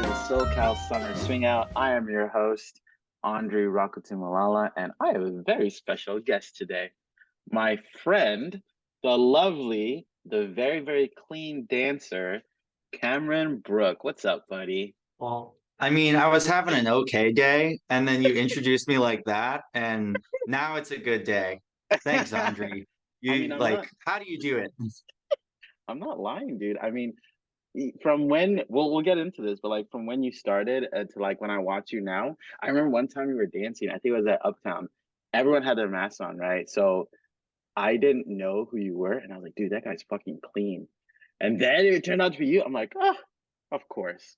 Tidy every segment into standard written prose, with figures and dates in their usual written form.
to the SoCal Summer Swing Out. I am your host, Andre Rakutimalala, and I have a very special guest today. My friend, the lovely, the very, very clean dancer, Cameron Brouck. What's up, buddy? Well, I mean, I was having an okay day, and then you introduced me like that, and now it's a good day. Thanks, Andre. I mean, You how do you do it? I'm not lying, dude. I mean, from when we'll get into this, but like from when you started to like when I watch you now, I remember one time you were dancing. I think it was at Uptown. Everyone had their masks on, right? So I didn't know who you were, and I was like, dude, that guy's fucking clean. And then it turned out to be you. I'm like, oh, of course,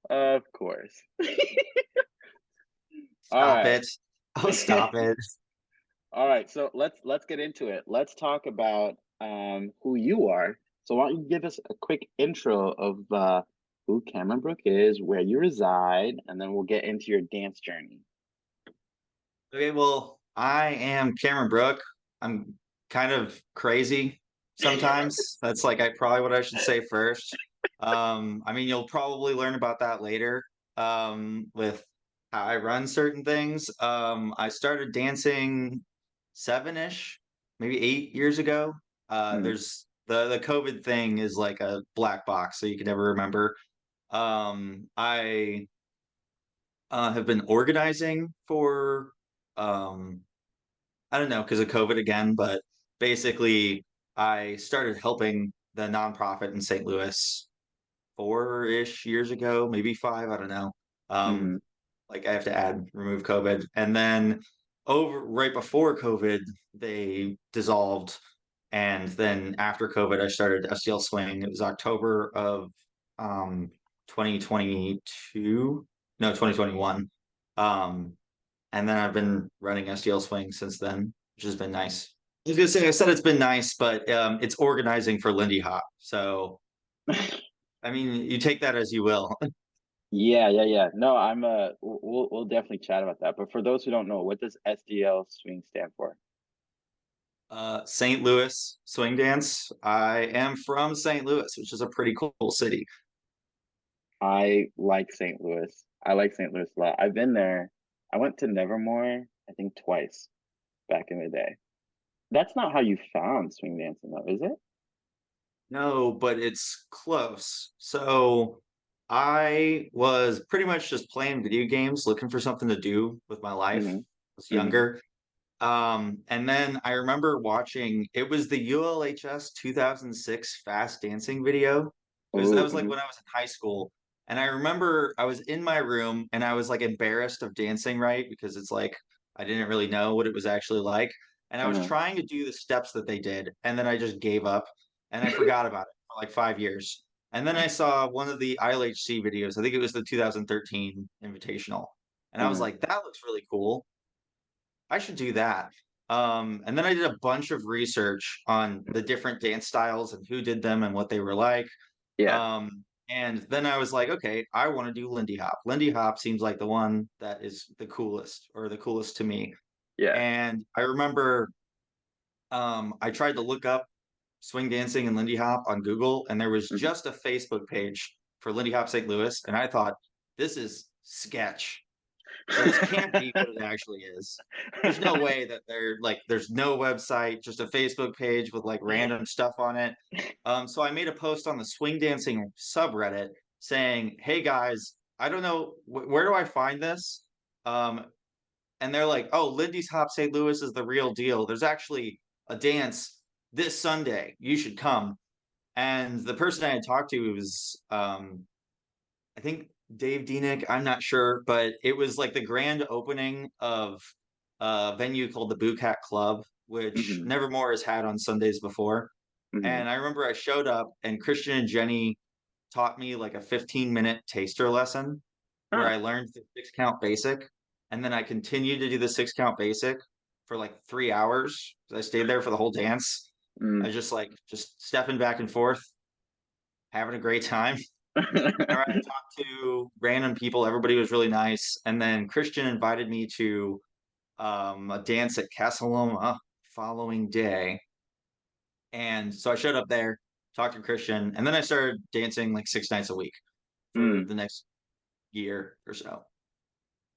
of course. All Stop right. it. Oh, stop it. All right, so let's get into it. Let's talk about who you are. So why don't you give us a quick intro of who Cameron Brook is, where you reside, and then we'll get into your dance journey. Okay, well, I am Cameron Brook. I'm kind of crazy sometimes. That's like I probably what I should say first. I mean, you'll probably learn about that later with how I run certain things. I started dancing seven-ish, maybe 8 years ago. Mm, There's the COVID thing is like a black box, so you can never remember. I have been organizing for um, I don't know because of COVID again, but basically I started helping the nonprofit in St. Louis 4-ish years ago, maybe five, I don't know. mm-hmm, Like I have to add remove COVID. And then over right before COVID, they dissolved. And then after COVID, I started STL Swing. It was October of 2022. No, 2021. Um, and then I've been running STL Swing since then, which has been nice. I was gonna say I said it's been nice, but it's organizing for Lindy Hop. So I mean, you take that as you will. Yeah, yeah, yeah. No, we'll definitely chat about that. But for those who don't know, what does SDL swing stand for? St. Louis swing dance. I am from St. Louis, which is a pretty cool city. I like St. Louis. I like St. Louis a lot. I've been there. I went to Nevermore, I think twice back in the day. That's not how you found swing dancing, though, is it? No, but it's close. So I was pretty much just playing video games, looking for something to do with my life. Mm-hmm. I was Mm-hmm. younger. And then I remember watching it was the ULHS 2006 fast dancing video. That Oh, was like mm-hmm. when I was in high school. And I remember I was in my room and I was like embarrassed of dancing right because it's like I didn't really know what it was actually like. And I was Uh-huh. trying to do the steps that they did, and then I just gave up and I forgot about it for like 5 years. And then I saw one of the ILHC videos. I think it was the 2013 Invitational. And I was Uh-huh. like, that looks really cool. I should do that. And then I did a bunch of research on the different dance styles and who did them and what they were like. Yeah. And then I was like, okay, I want to do Lindy Hop. Lindy Hop seems like the one that is the coolest or the coolest to me. Yeah. And I remember I tried to look up swing dancing and Lindy Hop on Google, and there was Mm-hmm. just a Facebook page for Lindy Hop St. Louis. And I thought, this is sketch. So this can't be what it actually is. There's no way that there's no website, just a Facebook page with like random stuff on it. So I made a post on the swing dancing subreddit saying, "Hey guys, I don't know where do I find this?" Um, and they're like, "Oh, Lindy's Hop St. Louis is the real deal. There's actually a dance this Sunday. You should come." And the person I had talked to was I think Dave Denick, I'm not sure, but it was like the grand opening of a venue called the Boo Cat Club, which Mm-hmm. Nevermore has had on Sundays before. Mm-hmm. And I remember I showed up and Christian and Jenny taught me like a 15-minute taster lesson where Huh. I learned the 6 count basic. And then I continued to do the 6 count basic for like 3 hours. I stayed there for the whole dance. I Mm. was just stepping back and forth, having a great time. I talked to random people. Everybody was really nice. And then Christian invited me to a dance at Casaloma following day. And so I showed up there, talked to Christian, and then I started dancing like 6 nights a week for Mm. the next. year or so.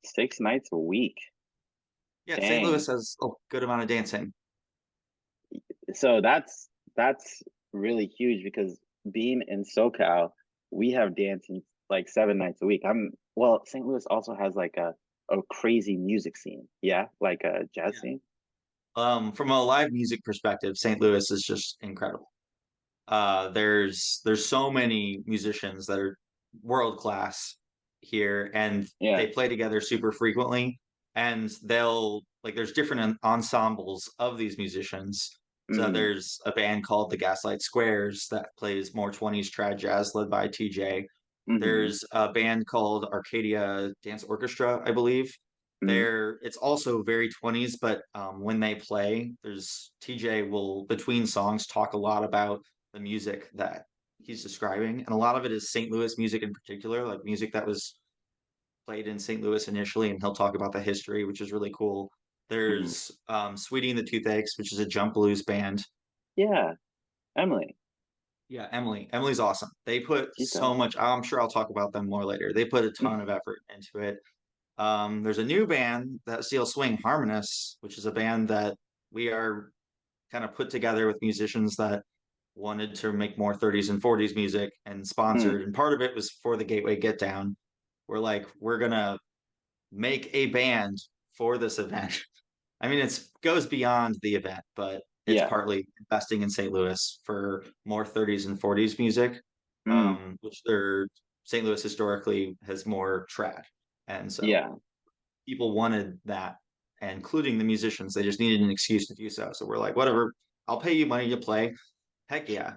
6 nights a week. Yeah, St. Dang. Louis has a good amount of dancing. So that's really huge because being in SoCal, we have dancing like 7 nights a week. Well, St. Louis also has like a crazy music scene. Yeah, like a jazz Yeah. scene. From a live music perspective, St. Louis is just incredible. There's so many musicians that are world class here, and Yeah. they play together super frequently. And they'll like there's different ensembles of these musicians. So Mm-hmm. there's a band called the Gaslight Squares that plays more 20s trad jazz led by TJ. Mm-hmm. There's a band called Arcadia Dance Orchestra, I believe. Mm-hmm. It's also very 20s, but when they play, there's TJ will between songs talk a lot about the music that he's describing, and a lot of it is St. Louis music in particular, like music that was played in St. Louis initially, and he'll talk about the history, which is really cool. Mm-hmm. There's Sweetie and the Toothaches, which is a jump blues band. Yeah, Emily. Yeah, Emily. Emily's awesome. They put She's so dope. much. I'm sure I'll talk about them more later. They put a ton of effort into it. There's a new band, that STL Swing Harmonists, which is a band that we are kind of put together with musicians that wanted to make more 30s and 40s music and Mm, sponsored. And part of it was for the Gateway Get Down. We're like, we're gonna make a band for this event. I mean, it goes beyond the event, but it's yeah. partly investing in St. Louis for more 30s and 40s music, Mm, which their St. Louis historically has more trad. And so yeah. people wanted that, including the musicians. They just needed an excuse to do so. So we're like, whatever, I'll pay you money to play. Heck yeah.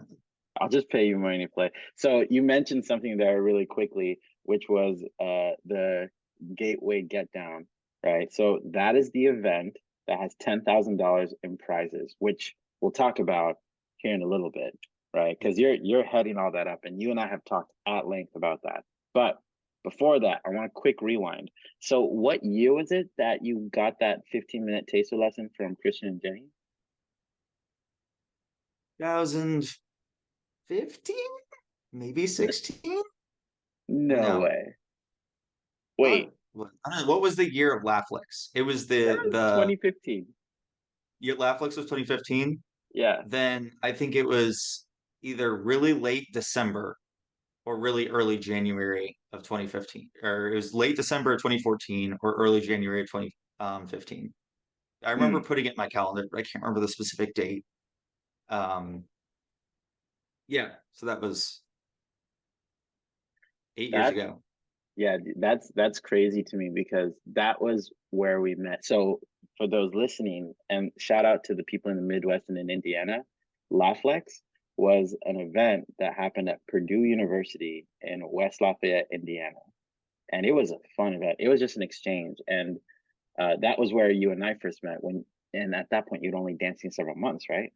I'll just pay you money to play. So you mentioned something there really quickly, which was the Gateway Get Down, right? So that is the event that has $10,000 in prizes, which we'll talk about here in a little bit, right? Because you're heading all that up, and you and I have talked at length about that. But before that, I want a quick rewind. So what year was it that you got that 15-minute taster lesson from Christian and Jenny? 2015, maybe 16. Or No no, way. Wait, I don't know, what was the year of Laughlex? It was that was the 2015. year Laughlex was 2015. Yeah. Then I think it was either really late December or really early January of 2015, or it was late December of 2014 or early January of 2015. I remember Mm, putting it in my calendar, but I can't remember the specific date. Um, yeah, so that was 8 years that ago. yeah, that's crazy to me because that was where we met. So for those listening, and shout out to the people in the Midwest and in Indiana, LaFlex was an event that happened at Purdue University in West Lafayette, Indiana. And it was a fun event. It was just an exchange. And that was where you and I first met and at that point you'd only dancing several months, right?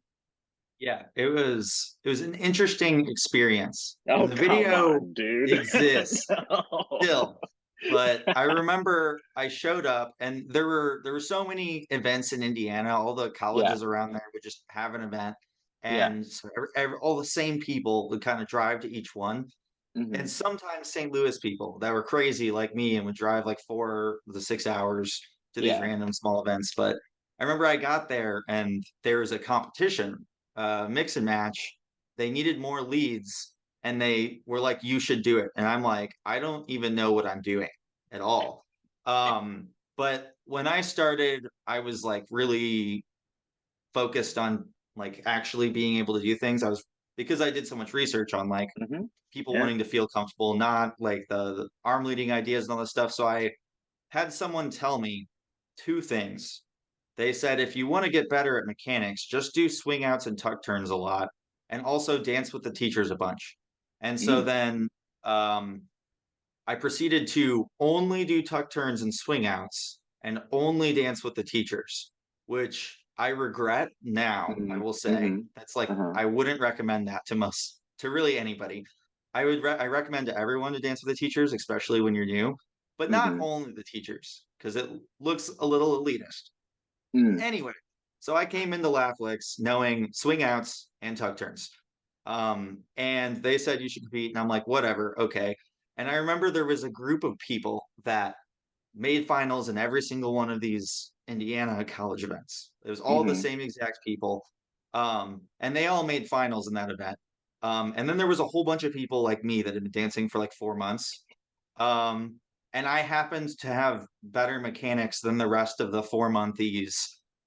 Yeah, it was an interesting experience, Oh, and the come video on, dude. exists No. still. But I remember I showed up, and there were so many events in Indiana. All the Yeah. colleges around there would just have an event, Yeah. and so all the same people would kind of drive to each one. And Hmm. sometimes St. Louis people that were crazy like me and would drive like 4 to 6 hours to these Yeah. random small events. But I remember I got there and there was a competition, mix and match. They needed more leads and they were like, you should do it. And I'm like, I don't even know what I'm doing at all. But when I started, I was like really focused on like actually being able to do things. I was because I did so much research on like Hmm. people Yeah. wanting to feel comfortable, not like the arm leading ideas and all this stuff. So I had someone tell me two things. They said, if you want to get better at mechanics, just do swing outs and tuck turns a lot and also dance with the teachers a bunch. And so Mm. then um, I proceeded to only do tuck turns and swing outs and only dance with the teachers, which I regret now, I Hmm. will say. Hmm. That's like, Uh-huh. I wouldn't recommend that to really anybody. I recommend to everyone to dance with the teachers, especially when you're new, but not Hmm. only the teachers, because it looks a little elitist. Mm. Anyway, so I came into Laughlicks knowing swing outs and tuck turns. And they said you should compete, and I'm like, whatever, okay. And I remember there was a group of people that made finals in every single one of these Indiana college events. It was all the Hmm. same exact people. And they all made finals in that event. And then there was a whole bunch of people like me that had been dancing for like 4 months. Um, and I happened to have better mechanics than the rest of the 4 monthies.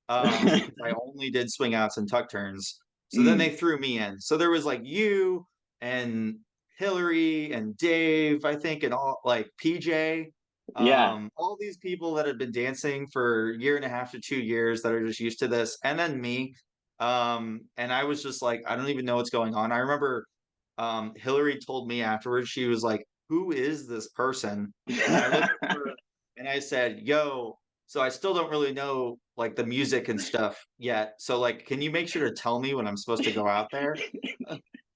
Because I only did swing outs and tuck turns. So then Mm, they threw me in. So there was like you and Hillary and Dave, I think, and all like PJ, yeah. all these people that had been dancing for a year and a half to 2 years that are just used to this, and then me. And I was just like, I don't even know what's going on. I remember Hillary told me afterwards, she was like, "Who is this person?" And I looked over and I said, "Yo, so I still don't really know like the music and stuff yet. So like, can you make sure to tell me when I'm supposed to go out there?"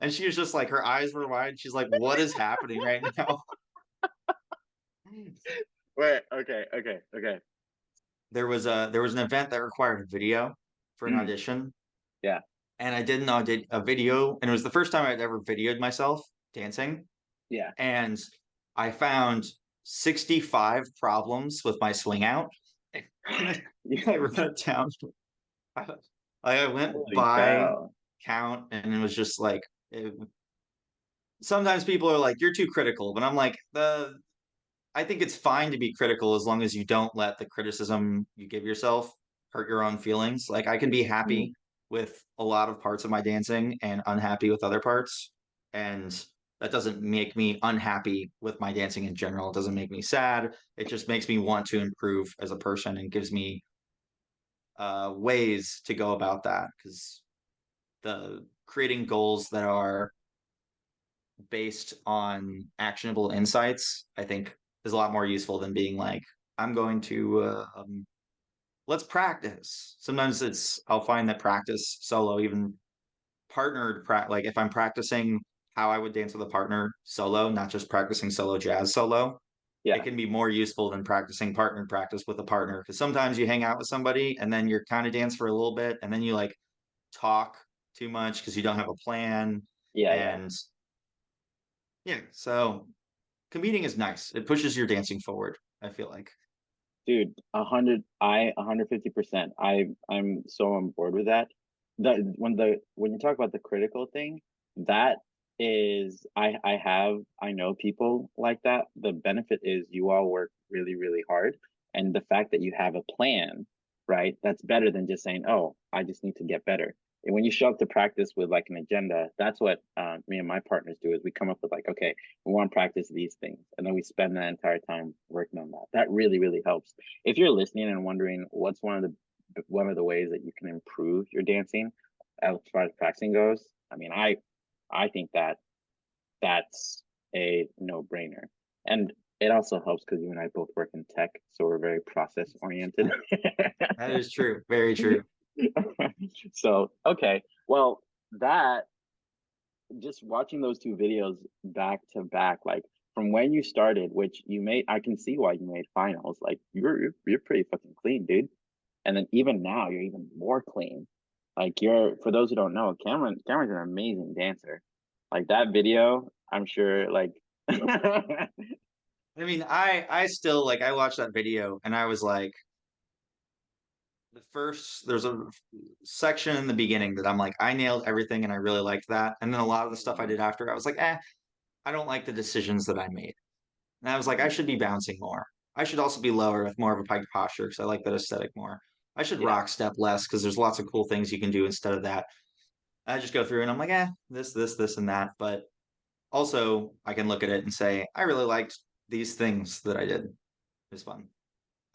And she was just like, her eyes were wide. She's like, "What is happening right now?" Wait, okay, okay, okay. There was an event that required a video for an Mm, audition, yeah. and I did a video, and it was the first time I'd ever videoed myself dancing, Yeah. and I found 65 problems with my swing out. I wrote it down. I went Holy by cow. count, and it was just like sometimes people are like, "You're too critical," but I'm like, the I think it's fine to be critical as long as you don't let the criticism you give yourself hurt your own feelings. Like I can be Mm, happy with a lot of parts of my dancing and unhappy with other parts. And that doesn't make me unhappy with my dancing in general. It doesn't make me sad. It just makes me want to improve as a person and gives me ways to go about that. Because the creating goals that are based on actionable insights, I think is a lot more useful than being like, I'm going to let's practice. Sometimes I'll find that practice solo, even like if I'm practicing how I would dance with a partner solo, not just practicing solo jazz solo, it yeah. can be more useful than practicing partner practice with a partner. Because sometimes you hang out with somebody and then you're kind of dance for a little bit and then you like talk too much because you don't have a plan. Yeah, yeah. And yeah, so competing is nice. It pushes your dancing forward, I feel like. Dude, 150%. I'm so on board with that. When you talk about the critical thing, that is I know people like that. The benefit is you all work really, really hard. And the fact that you have a plan, right? That's better than just saying, "Oh, I just need to get better." And when you show up to practice with like an agenda, that's what me and my partners do is we come up with like, okay, we want to practice these things. And then we spend that entire time working on that. That really, really helps. If you're listening and wondering what's one of the ways that you can improve your dancing as far as practicing goes, I mean, I think that that's a no-brainer. And it also helps because you and I both work in tech, so we're very process oriented. That is true. Very true. So, okay. Well, that just watching those two videos back to back, like from when you started, which you made, I can see why you made finals. Like you're pretty fucking clean, dude. And then even now, you're even more clean. Like you're, for those who don't know, Cameron's an amazing dancer. Like that video, I'm sure, like, I mean, I still like I watched that video and I was like there's a section in the beginning that I'm like I nailed everything and I really liked that. And then a lot of the stuff I did after I was like, I don't like the decisions that I made. And I was like, I should be bouncing more. I should also be lower with more of a pike posture because I like that aesthetic more. I should yeah, rock step less because there's lots of cool things you can do instead of that. I just go through and I'm like, this, and that. But also, I can look at it and say, I really liked these things that I did. It was fun.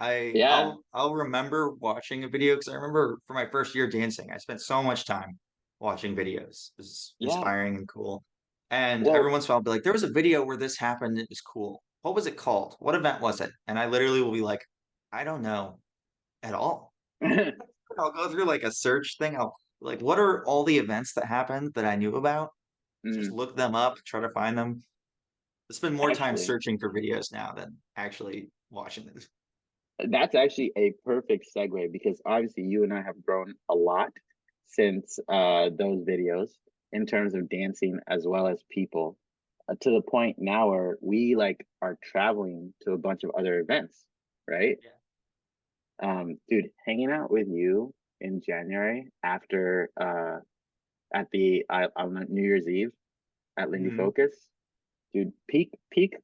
yeah, I'll remember watching a video because I remember for my first year dancing, I spent so much time watching videos. It was yeah. inspiring and cool. And every Well, once in a while, I'll be like, there was a video where this happened. It was cool. What was it called? What event was it? And I literally will be like, I don't know at all. I'll go through like a search thing. I'll like, what are all the events that happened that I knew about? Just mm, look them up, try to find them. I spend more time actually, searching for videos now than actually watching them. that's actually a perfect segue because obviously you and I have grown a lot since those videos in terms of dancing as well as people. to the point now where we like are traveling to a bunch of other events, right? Yeah. Dude, hanging out with you in January after at the on New Year's Eve at Lindy Mhm. Focus, dude, peak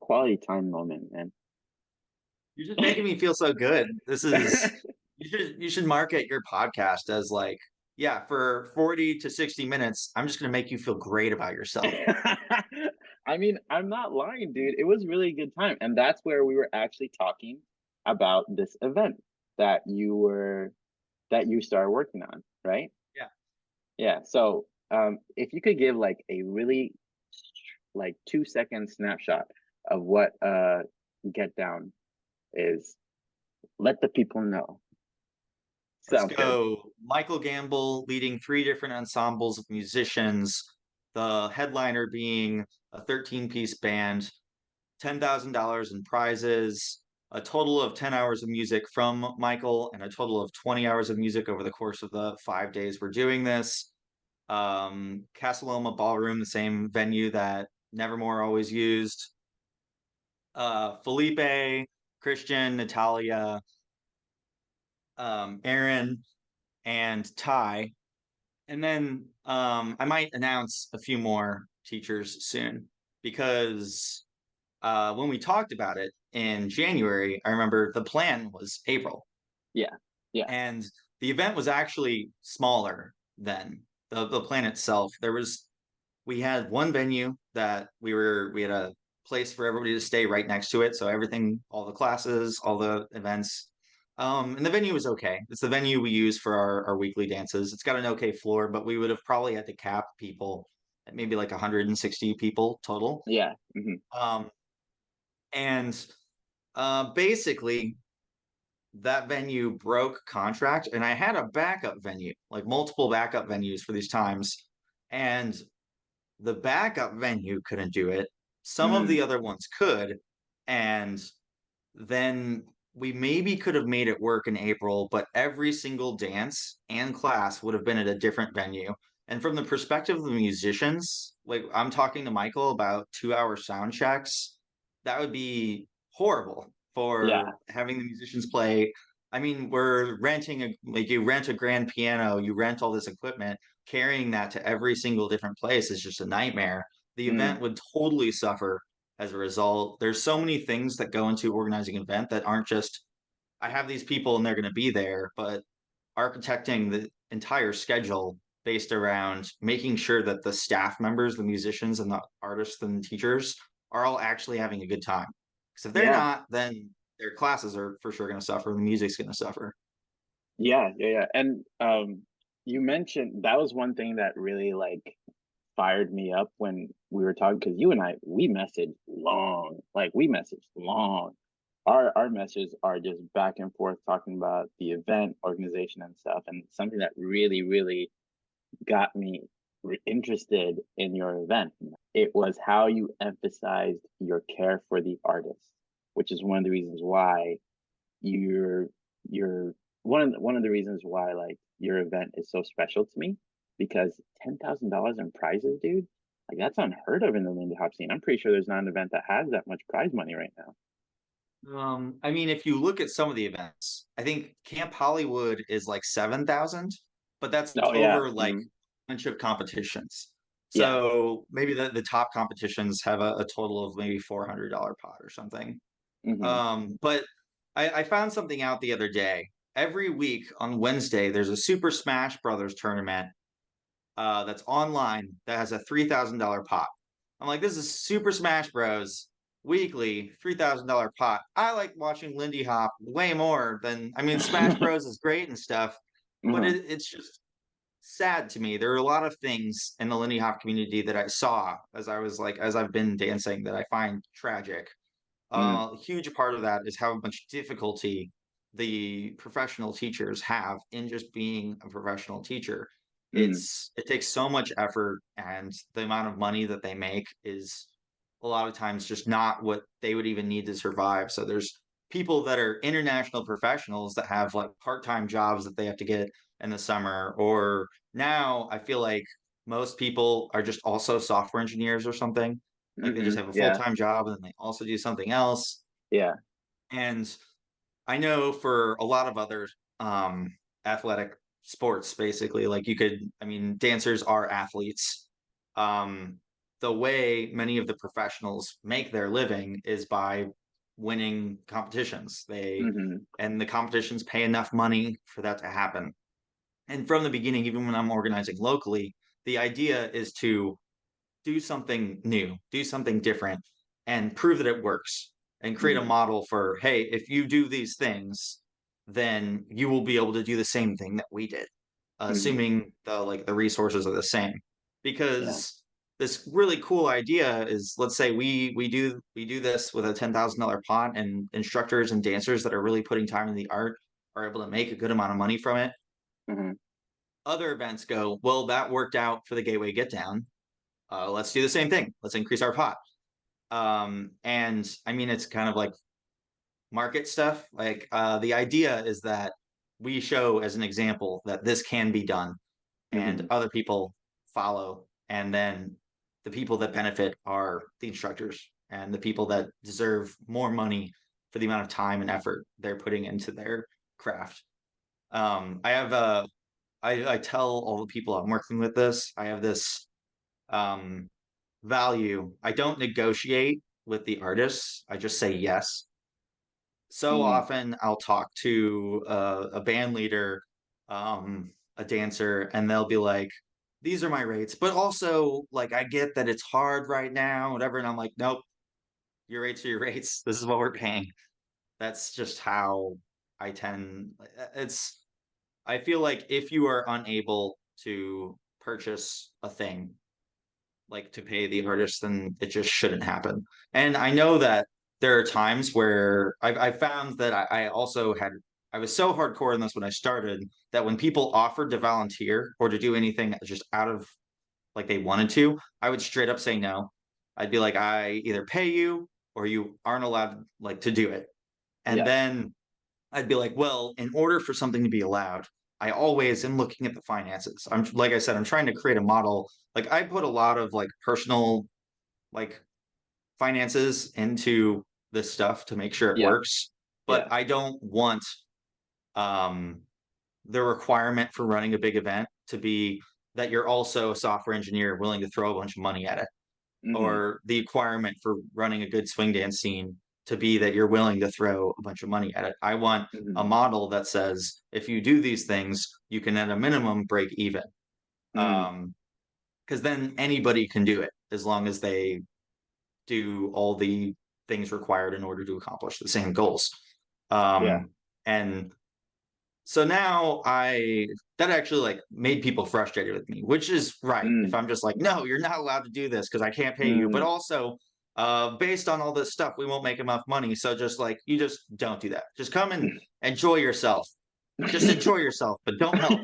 quality time moment, man. You're just making me feel so good. This is you should market your podcast as like, yeah, for 40 to 60 minutes, I'm just gonna make you feel great about yourself. I mean, I'm not lying, dude. It was really a good time. And that's where we were actually talking about this event that you started working on, right? Yeah. Yeah. So, if you could give like a really like 2 second snapshot of what Get Down is, let the people know. Let's Sounds good. go. Michael Gamble leading three different ensembles of musicians, the headliner being a 13-piece band, $10,000 in prizes, a total of 10 hours of music from Michael, and a total of 20 hours of music over the course of the 5 days we're doing this. Casa Loma Ballroom, the same venue that Nevermore always used. Felipe, Christian, Natalia, Aaron, and Ty. And then I might announce a few more teachers soon because when we talked about it in January, I remember the plan was April. Yeah. Yeah. And the event was actually smaller than the plan itself. We had one venue that we had a place for everybody to stay right next to it. So everything, all the classes, all the events. And the venue was okay. It's the venue we use for our weekly dances. It's got an okay floor, but we would have probably had to cap people at maybe like 160 people total. Yeah. Hmm. Um, and basically that venue broke contract, and I had a backup venue, like multiple backup venues for these times. And the backup venue couldn't do it. Some of Mm. the other ones could. And then we maybe could have made it work in April, but every single dance and class would have been at a different venue. And from the perspective of the musicians, like I'm talking to Michael about 2 hour sound checks, that would be horrible Yeah. for having the musicians play. I mean, we're renting like you rent a grand piano, you rent all this equipment, carrying that to every single different place is just a nightmare. The Mm. event would totally suffer as a result. There's so many things that go into organizing an event that aren't just I have these people and they're going to be there, but architecting the entire schedule based around making sure that the staff members, the musicians and the artists and the teachers are all actually having a good time. Because if they're Yeah. not, then their classes are for sure going to suffer. The music's going to suffer. Yeah. Yeah. Yeah. And you mentioned that was one thing that really like fired me up when we were talking because you and I we messaged long, like we messaged long. Our messages are just back and forth talking about the event organization and stuff, and something that really got me interested in your event. It was how you emphasized your care for the artist, which is one of the reasons why you're you're one of the reasons why like your event is so special to me because $10,000 in prizes, dude, like that's unheard of in the Lindy Hop scene. I'm pretty sure there's not an event that has that much prize money right now. I mean, if you look at some of the events, I think Camp Hollywood is like 7,000, but that's Oh yeah. over like Hmm. a bunch of competitions. Yeah. So maybe the top competitions have a total of maybe $400 pot or something. Hmm. But I found something out the other day. Every week on Wednesday, there's a Super Smash Brothers tournament that's online that has a $3,000 pot. I'm like, this is Super Smash Bros. Weekly $3,000 pot. I like watching Lindy Hop way more than I mean, Smash Bros is great and stuff, but Hmm. it's just sad to me. There are a lot of things in the Lindy Hop community that I saw as I've been dancing that I find tragic. Hmm. A huge part of that is how much difficulty the professional teachers have in just being a professional teacher. Hmm. It takes so much effort, and the amount of money that they make is a lot of times just not what they would even need to survive. So there's people that are international professionals that have like part-time jobs that they have to get in the summer, or now I feel like most people are just also software engineers or something Like they just have a Yeah. full-time job and then they also do something else. Yeah. And I know for a lot of other athletic sports, basically, like you could, I mean, dancers are athletes. Um, the way many of the professionals make their living is by winning competitions. Hmm. And the competitions pay enough money for that to happen. And from the beginning, even when I'm organizing locally, the idea is to do something new, do something different, and prove that it works and create a Hmm. model for, hey, if you do these things, then you will be able to do the same thing that we did, Hmm. assuming the resources are the same. Yeah. Because this really cool idea is, let's say we do this with a $10,000 pot, and instructors and dancers that are really putting time in the art are able to make a good amount of money from it. Hmm. Other events go, well, that worked out for the Gateway Get Down. Let's do the same thing. Let's increase our pot. And I mean, it's kind of like market stuff. Like the idea is that we show as an example that this can be done, and Hmm. other people follow, and then the people that benefit are the instructors and the people that deserve more money for the amount of time and effort they're putting into their craft. I have I tell all the people I'm working with this. I have this um value. I don't negotiate with the artists. I just say yes. So Mm. often I'll talk to a band leader, a dancer, and they'll be like, "These are my rates," but also like I get that it's hard right now, whatever. And I'm like, "Nope, your rates are your rates. This is what we're paying." That's just how I tend. It's. I feel like if you are unable to purchase a thing, like to pay the artist, then it just shouldn't happen. And I know that there are times where I found that I also had, I was so hardcore in this when I started that when people offered to volunteer or to do anything just out of like they wanted to, I would straight up say no. I'd be like, I either pay you or you aren't allowed like to do it. And Yeah. then I'd be like, well, in order for something to be allowed, I always am looking at the finances. I'm like I said, I'm trying to create a model. Like I put a lot of like personal like finances into this stuff to make sure it Yeah. works, but Yeah. I don't want um the requirement for running a big event to be that you're also a software engineer willing to throw a bunch of money at it, Hmm. or the requirement for running a good swing dance scene to be that you're willing to throw a bunch of money at it. I want a Hmm. model that says if you do these things, you can at a minimum break even. Mm. Because then anybody can do it as long as they do all the things required in order to accomplish the same goals. Yeah. And so now that actually like made people frustrated with me, which is right. If Mm. I'm just like, no, you're not allowed to do this because I can't pay you, but Mm. also based on all this stuff, we won't make enough money. So just like you just don't do that. Just come and enjoy yourself. Just enjoy yourself, but don't help.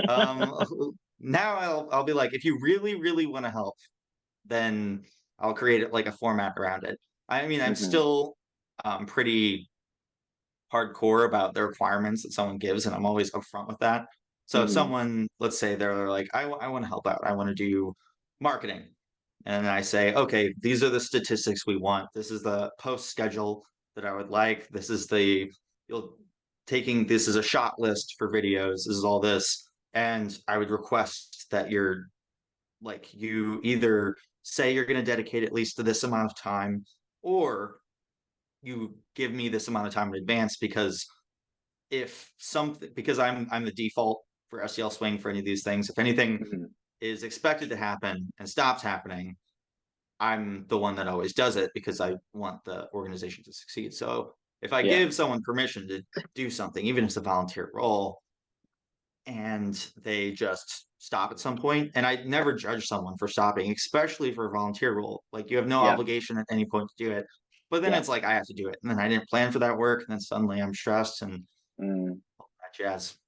Um, now I'll be like, if you really, really want to help, then I'll create it like a format around it. I mean, I'm Hmm. still pretty hardcore about the requirements that someone gives, and I'm always upfront with that. So if Hmm. someone, let's say they're like, I want to help out, I want to do marketing. And I say, okay, these are the statistics we want. This is the post schedule that I would like. This is you'll this is a shot list for videos. This is all this. And I would request that you either say you're going to dedicate at least to this amount of time, or you give me this amount of time in advance, because if something because I'm the default for STL swing for any of these things. If anything Hmm. is expected to happen and stops happening, I'm the one that always does it because I want the organization to succeed. So if I Yeah. give someone permission to do something, even if it's a volunteer role, and they just stop at some point, and I never judge someone for stopping, especially for a volunteer role. Like you have no Yeah. obligation at any point to do it. But then Yeah. it's like I have to do it. And then I didn't plan for that work, and then suddenly I'm stressed and Mm. all that jazz.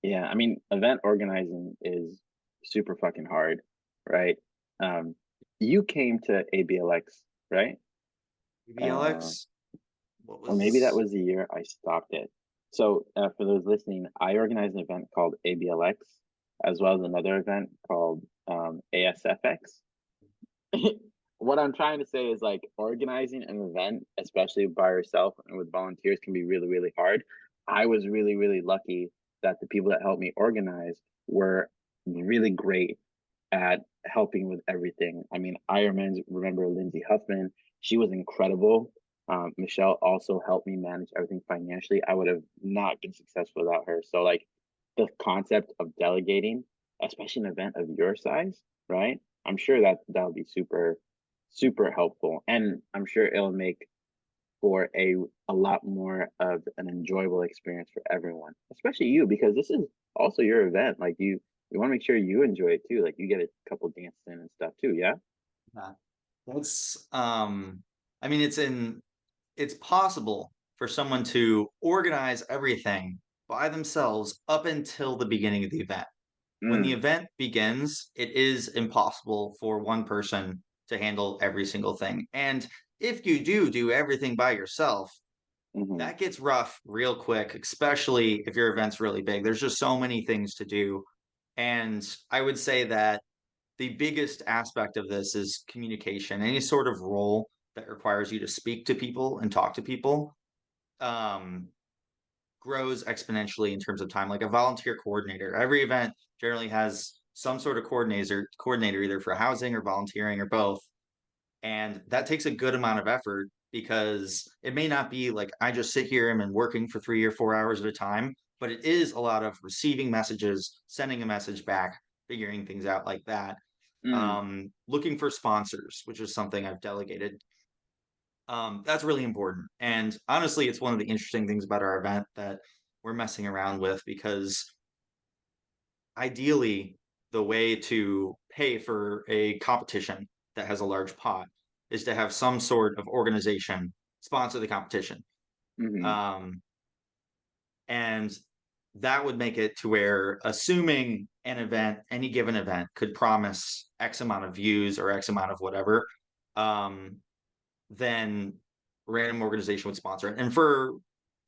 Yeah. I mean, event organizing is super fucking hard, right? Um, you came to ABLX, right? Uh, BLX, what or maybe that was was the year I stopped it. So, for those listening, I organized an event called ABLX, as well as another event called ASFX. what I'm trying to say is like organizing an event, especially by yourself and with volunteers, can be really, really hard. I was really, really lucky that the people that helped me organize were really great at helping with everything. I mean, remember Lindsay Huffman. She was incredible. Michelle also helped me manage everything financially. I would have not been successful without her. So, like, the concept of delegating, especially an event of your size, right? I'm sure that that'll be super, super helpful, and I'm sure it'll make for a lot more of an enjoyable experience for everyone, especially you, because this is also your event. Like you want to make sure you enjoy it too. Like you get a couple dances in and stuff too. Yeah. Yeah. That's I mean it's possible for someone to organize everything by themselves up until the beginning of the event. When the Mm, event begins, it is impossible for one person to handle every single thing. And if you do everything by yourself, mm-hmm, that gets rough real quick, especially if your event's really big. There's just so many things to do. And I would say that the biggest aspect of this is communication. Any sort of role that requires you to speak to people and talk to people um, grows exponentially in terms of time. Like a volunteer coordinator, every event generally has some sort of coordinator either for housing or volunteering or both, and that takes a good amount of effort because it may not be like I just sit here and I'm working for 3 or 4 hours at a time, but it is a lot of receiving messages, sending a message back, figuring things out like that. mm, Looking for sponsors, which is something I've delegated. That's really important. And honestly, it's one of the interesting things about our event that we're messing around with because ideally, the way to pay for a competition that has a large pot is to have some sort of organization sponsor the competition. mm-hmm, Um, and that would make it to where, assuming an event, any given event, could promise X amount of views or X amount of whatever, um, then random organization would sponsor it. And for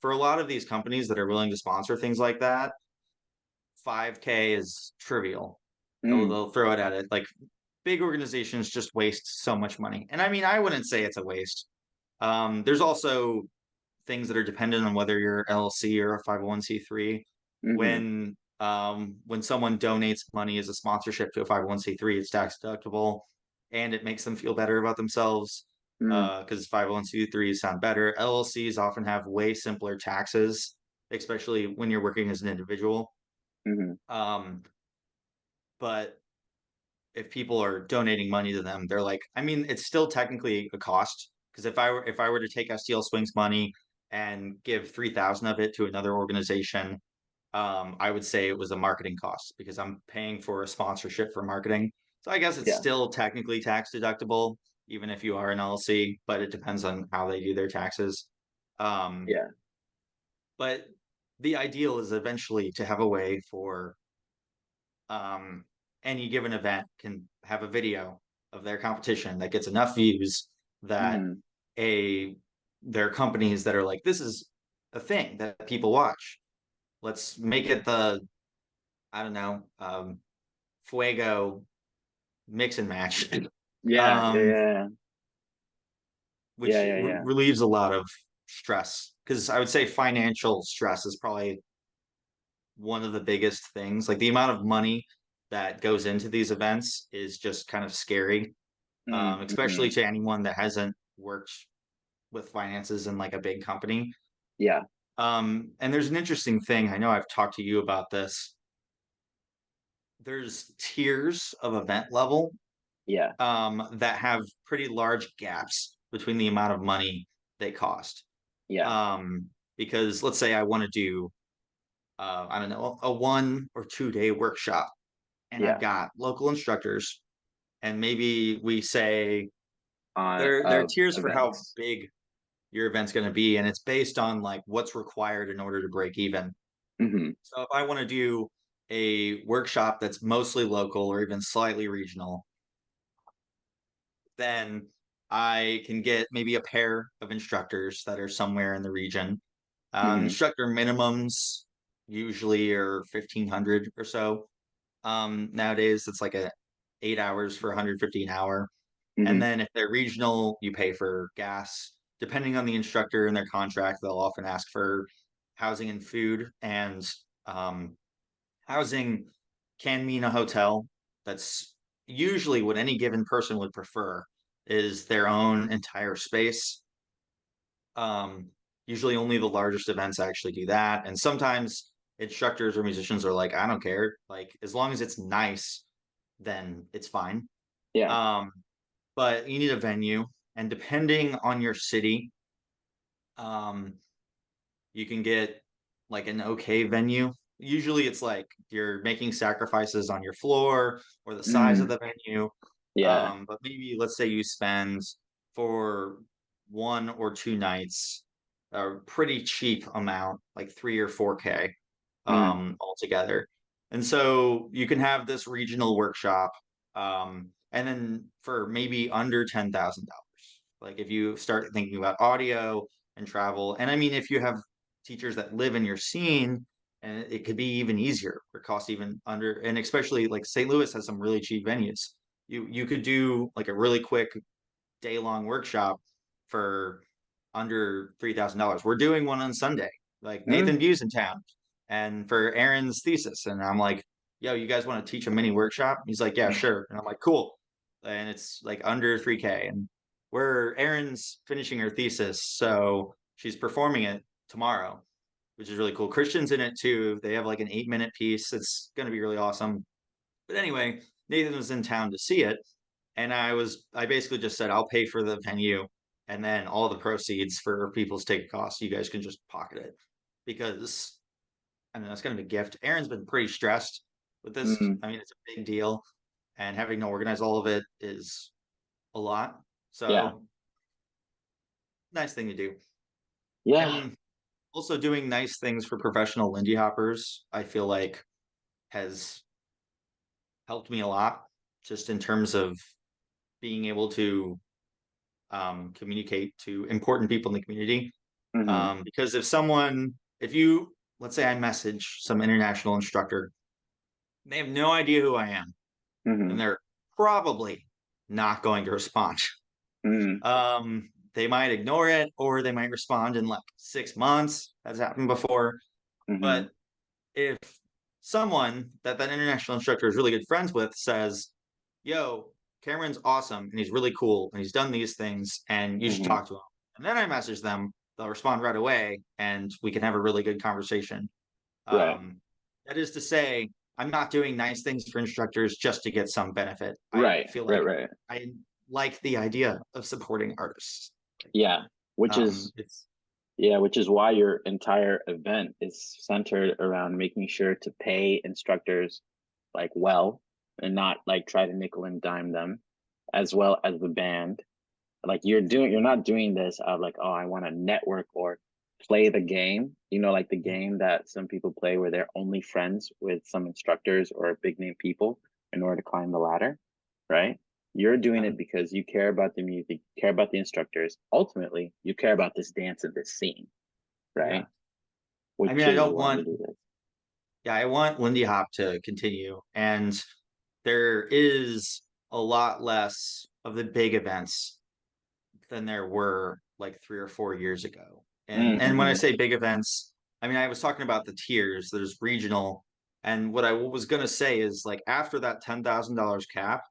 a lot of these companies that are willing to sponsor things like that, 5K is trivial. mm, They'll throw it at it. Like big organizations just waste so much money. And I mean, I wouldn't say it's a waste. There's also things that are dependent on whether you're LLC or a 501c3. mm-hmm, When someone donates money as a sponsorship to a 501c3, it's tax deductible and it makes them feel better about themselves mm, because 501c3s sound better. LLCs often have way simpler taxes, especially when you're working as an individual. mm-hmm. Um, but if people are donating money to them, they're like, I mean, it's still technically a cost because if I were to take STL Swing's money and give 3,000 of it to another organization, I would say it was a marketing cost because I'm paying for a sponsorship for marketing. So I guess it's Yeah, still technically tax deductible, even if you are an LLC, but it depends on how they do their taxes. Um, yeah, but the ideal is eventually to have a way for um, any given event can have a video of their competition that gets enough views that mm-hmm, a there are companies that are like, this is a thing that people watch. Let's make it the I don't know Fuego mix and match, yeah, yeah, um, yeah, yeah, which yeah, yeah, relieves a lot of stress because I would say financial stress is probably one of the biggest things. Like the amount of money that goes into these events is just kind of scary, mm-hmm, especially to anyone that hasn't worked with finances in like a big company. yeah, And there's an interesting thing. I know I've talked to you about this. There's tiers of event level yeah, that have pretty large gaps between the amount of money they cost. yeah, Because let's say I want to do, I don't know, a 1 or 2 day workshop, and I've yeah. got local instructors, and maybe we say there are Of tiers for how events. big your event's going to be, and it's based on like what's required in order to break even. Mm-hmm, So if I want to do a workshop that's mostly local or even slightly regional, then I can get maybe a pair of instructors that are somewhere in the region. mm-hmm, Instructor minimums usually are 1,500 or so. Nowadays, it's like a 8 hours for 150 an hour. And Hmm. then if they're regional, you pay for gas. Depending on the instructor and their contract, they'll often ask for housing and food. And um, housing can mean a hotel. That's usually what any given person would prefer is their own entire space. Um, Usually only the largest events actually do that. And sometimes instructors or musicians are like, I don't care. Like, as long as it's nice, then it's fine. Yeah. Um, but you need a venue. And depending on your city, um, you can get like an okay venue. Usually it's like you're making sacrifices on your floor or the size of Mm. the venue. Yeah. But maybe let's say you spend for 1 or 2 nights a pretty cheap amount, like 3 or 4K Mm. altogether. And so you can have this regional workshop, and then for maybe under $10,000. Like if you start thinking about audio and travel, and I mean, if you have teachers that live in your scene, and it could be even easier or cost even under, and especially like St. Louis has some really cheap venues. You could do like a really quick day-long workshop for under $3,000. We're doing one on Sunday. Like Nathan Mm. View's in town, and for Aaron's thesis, and I'm like, "Yo, you guys want to teach a mini workshop?" He's like, "Yeah, sure." And I'm like, "Cool." And it's like under 3K, and where Aaron's finishing her thesis, so she's performing it tomorrow, which is really cool. Christian's in it too. They have like an 8-minute piece. It's going to be really awesome. But anyway, Nathan was in town to see it, and I basically just said I'll pay for the venue, and then all the proceeds for people's ticket costs, you guys can just pocket it because I mean that's kind of a gift. Aaron's been pretty stressed with this. Mm. I mean it's a big deal, and having to organize all of it is a lot. Yeah. So nice thing to do, Yeah. and also doing nice things for professional Lindy hoppers. I feel like has helped me a lot, just in terms of being able to communicate to important people in the community. Hmm. Because if you, let's say I message some international instructor, they have no idea who I am, and Hmm. they're probably not going to respond. Mm. They might ignore it or they might respond in like 6 months. That's happened before. Hmm. But if someone that international instructor is really good friends with says, yo, Cameron's awesome and he's really cool and he's done these things and you should Hmm. talk to him. And then I message them, they'll respond right away and we can have a really good conversation. Right. Um, that is to say, I'm not doing nice things for instructors just to get some benefit. I Right. feel Right. like Right. I like the idea of supporting artists. Yeah. Which is It's Yeah, which is why your entire event is centered around making sure to pay instructors like well and not like try to nickel and dime them, as well as the band. Like you're not doing this out of like, oh, I want to network or play the game, like the game that some people play where they're only friends with some instructors or big name people in order to climb the ladder, right? You're doing it because you care about the music, you care about the instructors. Ultimately, you care about this dance and this scene, yeah. right? I mean, Which I is don't why want you do this. yeah, I want Lindy Hop to continue. And there is a lot less of the big events than there were like 3 or 4 years ago. And when I Mm-hmm. say big events, I mean I was talking about the tiers. There's regional, and what I was gonna say is like after that $10,000 cap,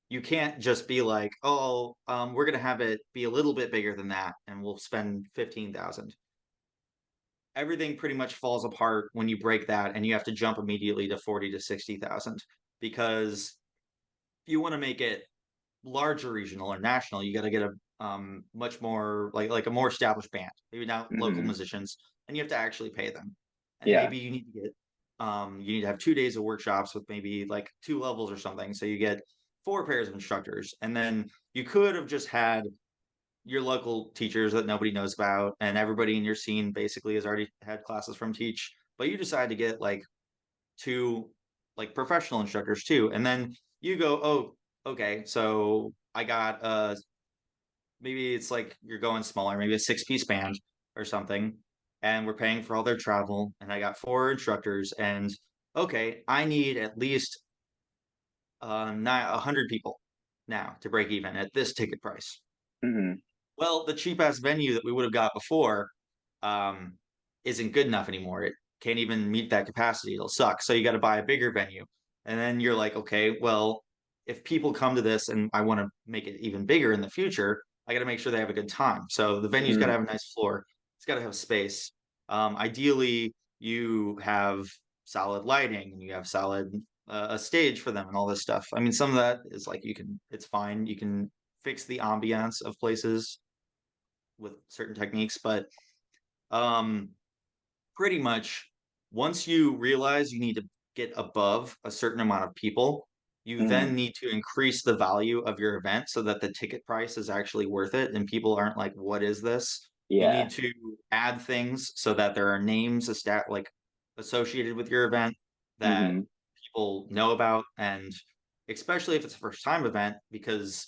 you can't just be like, oh, we're gonna have it be a little bit bigger than that, and we'll spend 15,000. Everything pretty much falls apart when you break that and you have to jump immediately to 40 to 60,000 because if you want to make it larger regional or national, you got to get a much more like a more established band, maybe not local Mm-hmm. musicians, and you have to actually pay them. And Yeah. maybe you need to get you need to have 2 days of workshops with maybe like 2 levels or something. So you get 4 pairs of instructors. And then you could have just had your local teachers that nobody knows about, and everybody in your scene basically has already had classes from Teach, but you decide to get like two like professional instructors too, and then you go, oh, okay, so I got maybe it's like you're going smaller, maybe a 6 piece band or something, and we're paying for all their travel, and I got 4 instructors, and okay, I need at least 100 people. now to break even at this ticket price. Mhm. Well, the cheap ass venue that we would have got before um, isn't good enough anymore. It can't even meet that capacity. It'll suck. So you got to buy a bigger venue. And then you're like, okay, well, if people come to this and I want to make it even bigger in the future, I got to make sure they have a good time. So the venue's got to Mhm. have a nice floor. It's got to have space. Ideally, you have solid lighting and you have solid a stage for them and all this stuff. I mean, some of that is like it's fine. You can fix the ambiance of places with certain techniques, but um, pretty much once you realize you need to get above a certain amount of people, you then Mhm. need to increase the value of your event so that the ticket price is actually worth it and people aren't like, what is this? You Yeah. need to add things so that there are names like associated with your event that Mhm. people know about, and especially if it's a first time event, because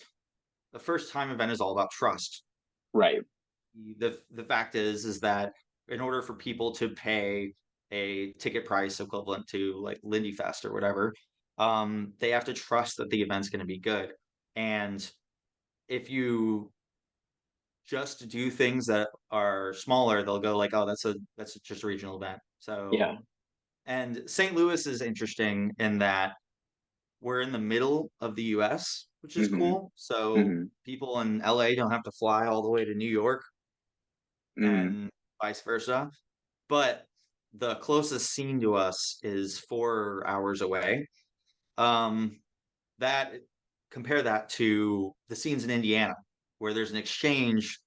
the first time event is all about trust. Right. The fact is that in order for people to pay a ticket price equivalent to like Lindy Fest or whatever, they have to trust that the event's going to be good. And if you just do things that are smaller, they'll go like, oh, that's just a regional event. Yeah. So, and St. Louis is interesting in that we're in the middle of the US, which is Mhm. cool. So Mhm. people in LA don't have to fly all the way to New York Mhm. and vice versa. But the closest scene to us is 4 hours away. Um, that compare that to the scenes in Indiana, where there's an exchange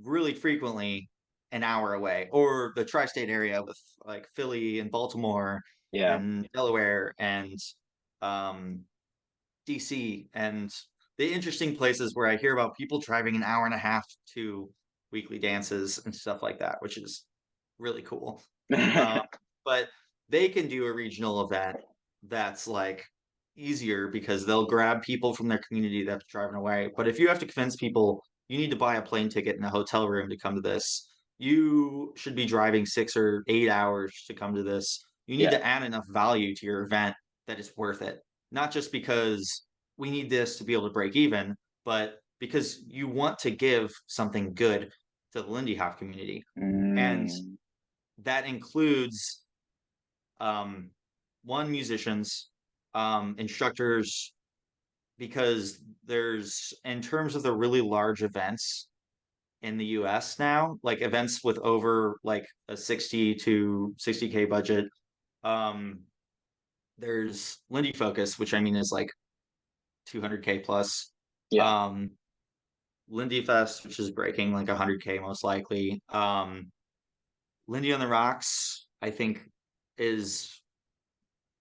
really frequently an hour away, or the tri-state area with like Philly and Baltimore Yeah. and Delaware and um, DC and the interesting places where I hear about people driving an hour and a half to weekly dances and stuff like that, which is really cool. Um, but they can do a regional event that's like easier because they'll grab people from their community that's driving away. But if you have to convince people you need to buy a plane ticket and a hotel room to come to this, you should be driving 6 or 8 hours to come to this. You need Yeah. to add enough value to your event that it's worth it. Not just because we need this to be able to break even, but because you want to give something good to the Lindy Hop community. And Mm. that includes um, one, musicians, instructors, because there's in terms of the really large events in the US now, like events with over like a 60 to 60K budget. Um, there's Lindy Focus, which I mean is like 200K plus. Yeah. Um, Lindy Fest, which is breaking like 100K most likely. Lindy on the Rocks, I think, is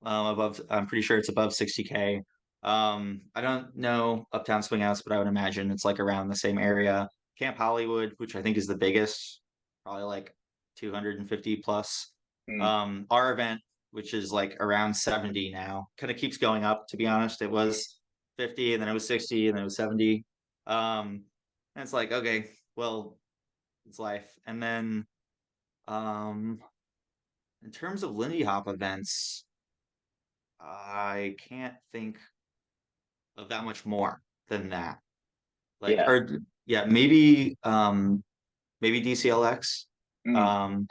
above. I'm pretty sure it's above 60K. I don't know Uptown Swinghouse, but I would imagine it's like around the same area. Camp Hollywood, which I think is the biggest, probably like 250 plus. Mm. Our event, which is like around 70 now, kind of keeps going up. To be honest, it was 50, and then it was 60, and then it was 70. And it's like, okay, well, it's life. And then um, in terms of Lindy Hop events, I can't think of that much more than that. Like, Yeah. or yeah, maybe DCLX. Mm. Um,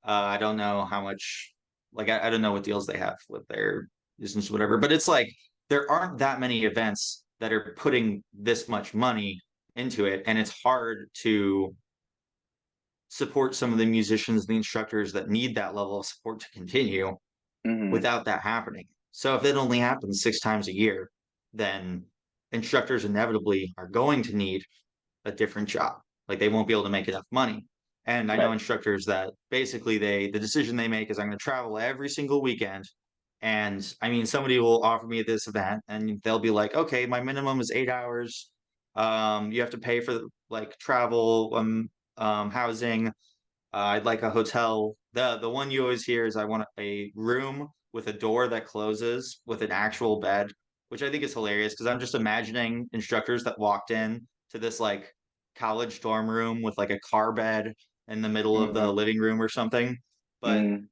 I don't know how much. Like, I don't know what deals they have with their business, whatever. But it's like there aren't that many events that are putting this much money into it, and it's hard to support some of the musicians, the instructors that need that level of support to continue Mhm. without that happening. So if it only happens 6 times a year, then instructors inevitably are going to need a different job. Like they won't be able to make enough money. And I know Right. instructors that basically the decision they make is I'm going to travel every single weekend. And I mean, somebody will offer me this event and they'll be like, okay, my minimum is 8 hours. You have to pay for like travel, housing. I'd like a hotel. The one you always hear is I want a room with a door that closes with an actual bed, which I think is hilarious because I'm just imagining instructors that walked in to this like college dorm room with like a car bed in the middle of the Mhm. living room or something. But Mm.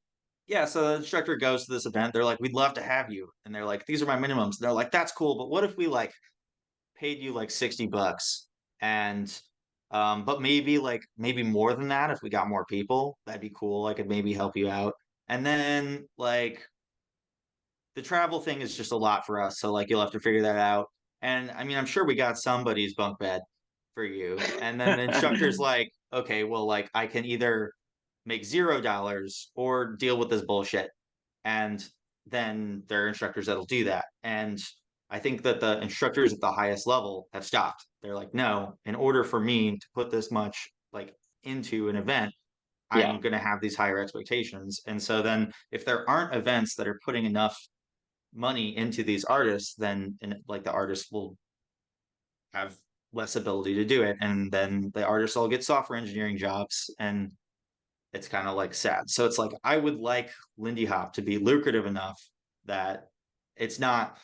yeah, so the instructor goes to this event. They're like, "We'd love to have you," and they're like, "These are my minimums." And they're like, "That's cool, but what if we like paid you like $60 and but maybe more than that if we got more people, that'd be cool. I could maybe help you out. And then like the travel thing is just a lot for us. So like you'll have to figure that out. And I mean, I'm sure we got somebody's bunk bed for you. And then the instructor's like, okay, well, like I can either make $0 or deal with this bullshit. And then there are instructors that'll do that. And I think that the instructors at the highest level have stopped. They're like, no, in order for me to put this much like into an event, Yeah. I'm going to have these higher expectations. And so then if there aren't events that are putting enough money into these artists, then like the artists will have less ability to do it. And then the artists all get software engineering jobs. And it's kind of like sad. So it's like I would like Lindy Hop to be lucrative enough that it's not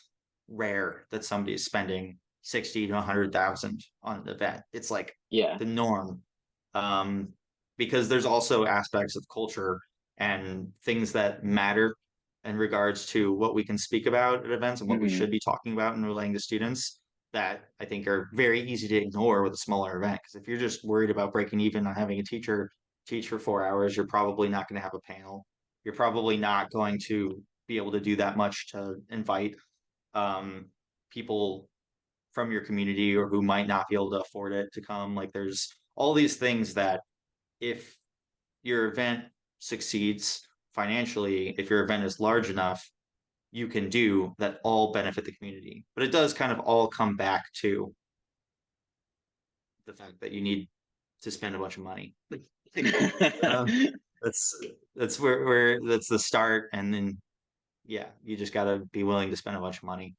rare that somebody is spending 60 to 100,000 on an event. It's like Yeah. the norm. Um, because there's also aspects of culture and things that matter in regards to what we can speak about at events and what we Hmm. should be talking about and relaying to students that I think are very easy to ignore with a smaller event. Because if you're just worried about breaking even on having a teacher teach for 4 hours, you're probably not going to have a panel. You're probably not going to be able to do that much to invite um, people from your community or who might not be able to afford it to come. Like there's all these things that if your event succeeds financially, if your event is large enough, you can do that all benefit the community. But it does kind of all come back to the fact that you need to spend a bunch of money. uh, that's where that's the start, and then yeah, you just got to be willing to spend a bunch of money.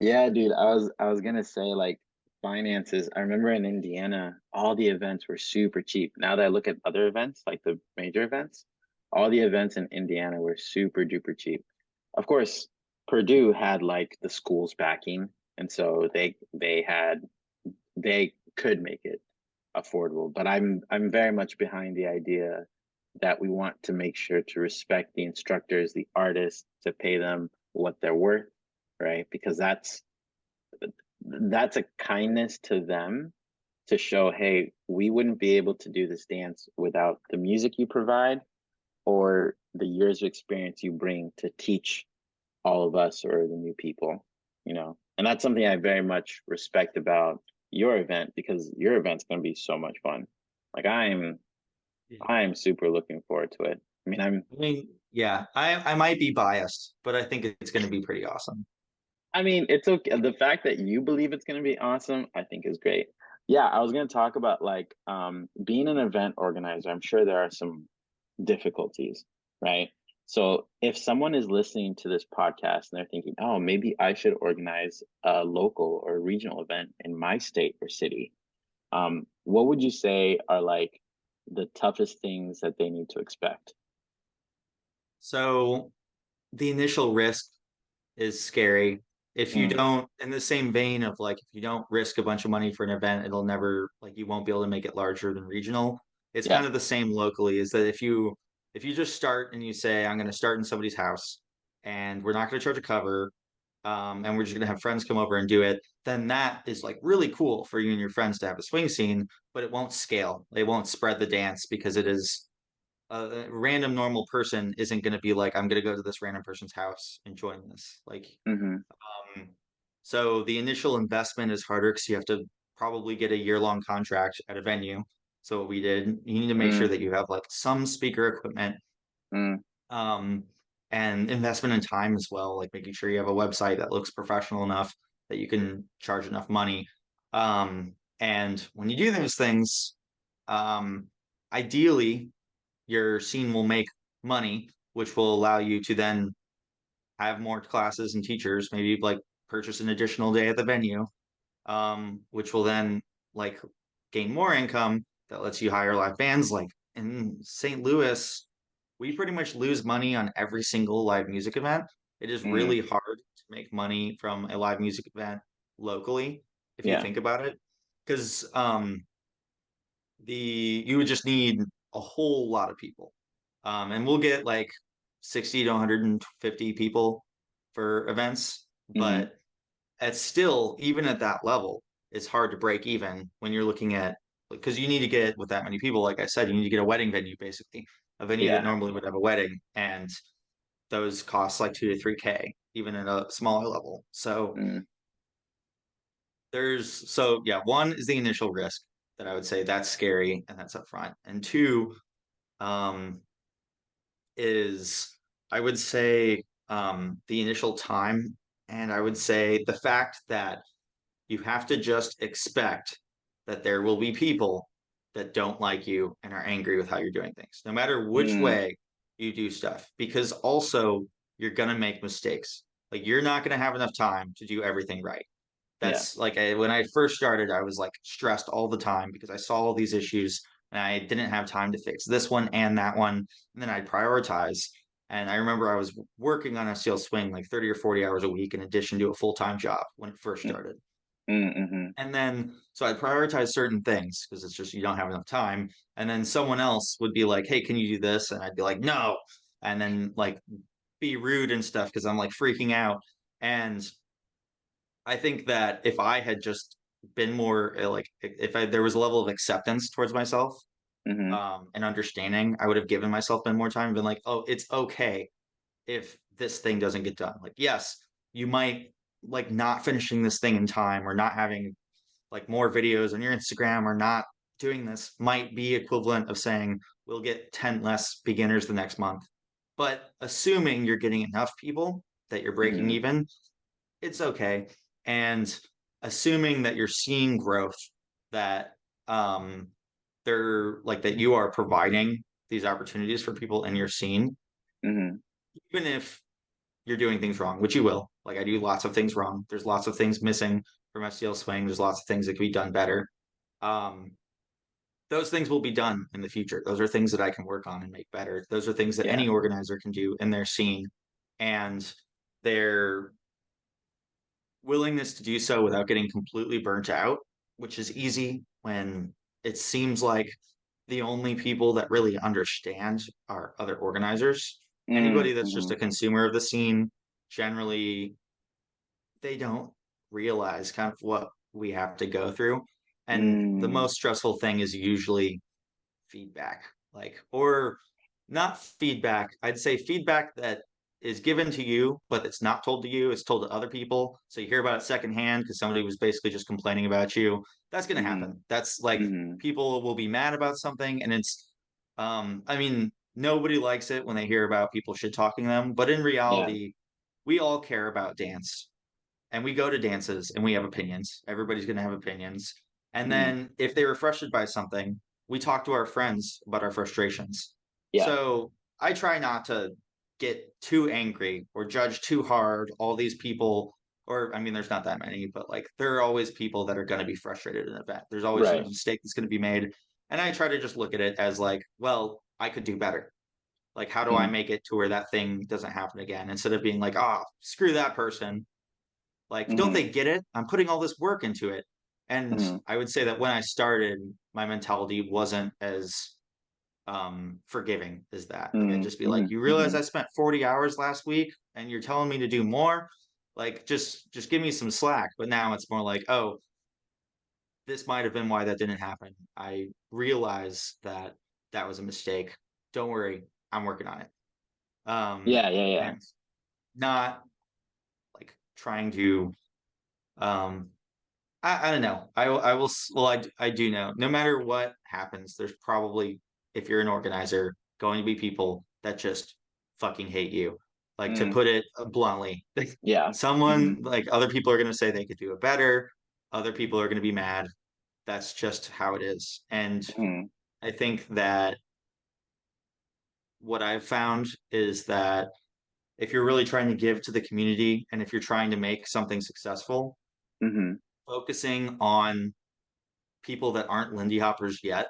Yeah, dude, I was gonna say like finances. I remember in Indiana, all the events were super cheap. Now that I look at other events, like the major events, all the events in Indiana were super duper cheap. Of course, Purdue had like the school's backing, and so they could make it affordable. But I'm very much behind the idea that we want to make sure to respect the instructors, the artists, to pay them what they're worth, right? Because that's a kindness to them to show, hey, we wouldn't be able to do this dance without the music you provide or the years of experience you bring to teach all of us or the new people, you know. And that's something I very much respect about your event because your event's going to be so much fun. Like Yeah. I'm super looking forward to it. I mean, I mean, yeah, I might be biased, but I think it's going to be pretty awesome. it's okay. The fact that you believe it's going to be awesome, I think is great. Yeah, I was going to talk about like being an event organizer. I'm sure there are some difficulties, right? So if someone is listening to this podcast and they're thinking, "Oh, maybe I should organize a local or regional event in my state or city," what would you say are like the toughest things that they need to expect? So the initial risk is scary. If you Mm, don't, in the same vein of like, if you don't risk a bunch of money for an event, it'll never like you won't be able to make it larger than regional. It's yeah. kind of the same locally. Is that if you just start and you say I'm going to start in somebody's house and we're not going to charge a cover, and we're just going to have friends come over and do it, then that is like really cool for you and your friends to have a swing scene, but it won't scale. It won't spread the dance because it is a random normal person isn't going to be like, I'm going to go to this random person's house and join this. Like, Mm-hmm. um, so the initial investment is harder because you have to probably get a year-long contract at a venue. So what we did, you need to make sure Mm, that you have like some speaker equipment, mm, um, and investment in time as well, like making sure you have a website that looks professional enough that you can charge enough money. And when you do those things, um, ideally your scene will make money, which will allow you to then have more classes and teachers, maybe like purchase an additional day at the venue, which will then like gain more income that lets you hire live bands. Like in St. Louis, we pretty much lose money on every single live music event. It is mm, really hard to make money from a live music event locally, if you yeah. think about it, because the you would just need a whole lot of people. And we'll get like 60 to 150 people for events, Mm-hmm. but it's still, even at that level, it's hard to break even when you're looking at, because you need to get with that many people, like I said, you need to get a wedding venue, basically, a venue that Yeah. normally would have a wedding, and those cost like 2 to 3K, even at a smaller level. So Mm, yeah, one is the initial risk that I would say that's scary and that's upfront. And two, um, is I would say the initial time. And I would say the fact that you have to just expect that there will be people that don't like you and are angry with how you're doing things, no matter which mm, way you do stuff, because also you're going to make mistakes. Like you're not going to have enough time to do everything right. yeah. That's like when I first started, I was like stressed all the time because I saw all these issues and I didn't have time to fix this one and that one. And then I'd prioritize. And I remember I was working on STL Swing like 30 or 40 hours a week in addition to a full-time job when it first Mm, started. mm-hmm. And then so I'd prioritize certain things because it's just you don't have enough time. And then someone else would be like, "Hey, can you do this?" And I'd be like, "No." And then like be rude and stuff because I'm like freaking out. And I think that if I had just been more like if there was a level of acceptance towards myself, Mm-hmm. and understanding, I would have given myself been more time and been like, oh, it's okay if this thing doesn't get done. Like, yes, you might like not finishing this thing in time or not having like more videos on your Instagram or not doing this might be equivalent of saying we'll get 10 less beginners the next month. But assuming you're getting enough people that you're breaking Mm-hmm. even, it's okay. And assuming that you're seeing growth, that um they're like that you are providing these opportunities for people in your scene, Mm-hmm. even if you're doing things wrong, which you will. Like I do lots of things wrong. There's lots of things missing from STL Swing. There's lots of things that could be done better. Um, those things will be done in the future. Those are things that I can work on and make better. Those are things that Yeah. any organizer can do in their scene. And their willingness to do so without getting completely burnt out, which is easy when it seems like the only people that really understand are other organizers. Anybody that's just Mm-hmm. a consumer of the scene, generally, they don't realize kind of what we have to go through. And the Mm, most stressful thing is usually feedback, like, or not feedback. I'd say feedback that is given to you, but it's not told to you. It's told to other people. So you hear about it secondhand because somebody was basically just complaining about you. That's going to mm-hmm. happen. That's like Mm-hmm. people will be mad about something. And I mean, nobody likes it when they hear about people shit talking them. But in Yeah. reality, we all care about dance and we go to dances and we have opinions. Everybody's going to have opinions. And Mm-hmm. then if they were frustrated by something, we talk to our friends about our frustrations. Yeah. So I try not to get too angry or judge too hard all these people. Or, I mean, there's not that many, but like there are always people that are going to be frustrated in an event. There's always a Right. mistake that's going to be made. And I try to just look at it as like, well, I could do better. Like, how do I Mm, make it to where that thing doesn't happen again? Instead of being like, oh, screw that person, like, don't mm-hmm. they get it? I'm putting all this work into it. And Mm-hmm. I would say that when I started, my mentality wasn't as forgiving as that. Like I'd just be like, Mm-hmm. you realize Mm-hmm. I spent 40 hours last week and you're telling me to do more? Like just give me some slack. But now it's more like, oh, this might have been why that didn't happen. I realize that that was a mistake. Don't worry, I'm working on it. Yeah, yeah, yeah. And not like trying to um I don't know. I will. Well, I do know. No matter what happens, there's probably, if you're an organizer, going to be people that just fucking hate you. Like to Mm, put it bluntly, yeah. Mm-hmm. someone like other people are going to say they could do it better. Other people are going to be mad. That's just how it is. And Mm-hmm. I think that what I've found is that if you're really trying to give to the community and if you're trying to make something successful, Mm-hmm. focusing on people that aren't Lindy Hoppers yet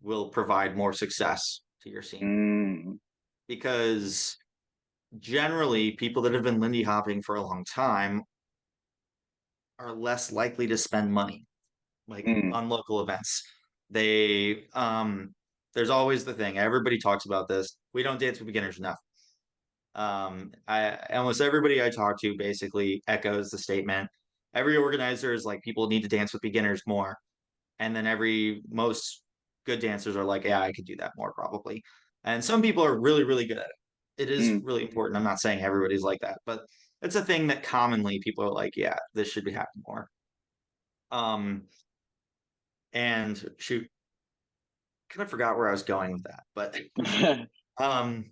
will provide more success to your scene Mm, because generally people that have been Lindy hopping for a long time are less likely to spend money like mm, on local events. They there's always the thing, everybody talks about this, we don't dance with beginners enough. I almost everybody I talk to basically echoes the statement, every organizer is like, people need to dance with beginners more. And then most good dancers are like, yeah, I could do that more probably. And some people are really, really good at it. It is Mm. really important. I'm not saying everybody's like that, but it's a thing that commonly people are like, yeah, this should be happening more. Um, and shoot, kind of forgot where I was going with that, but um,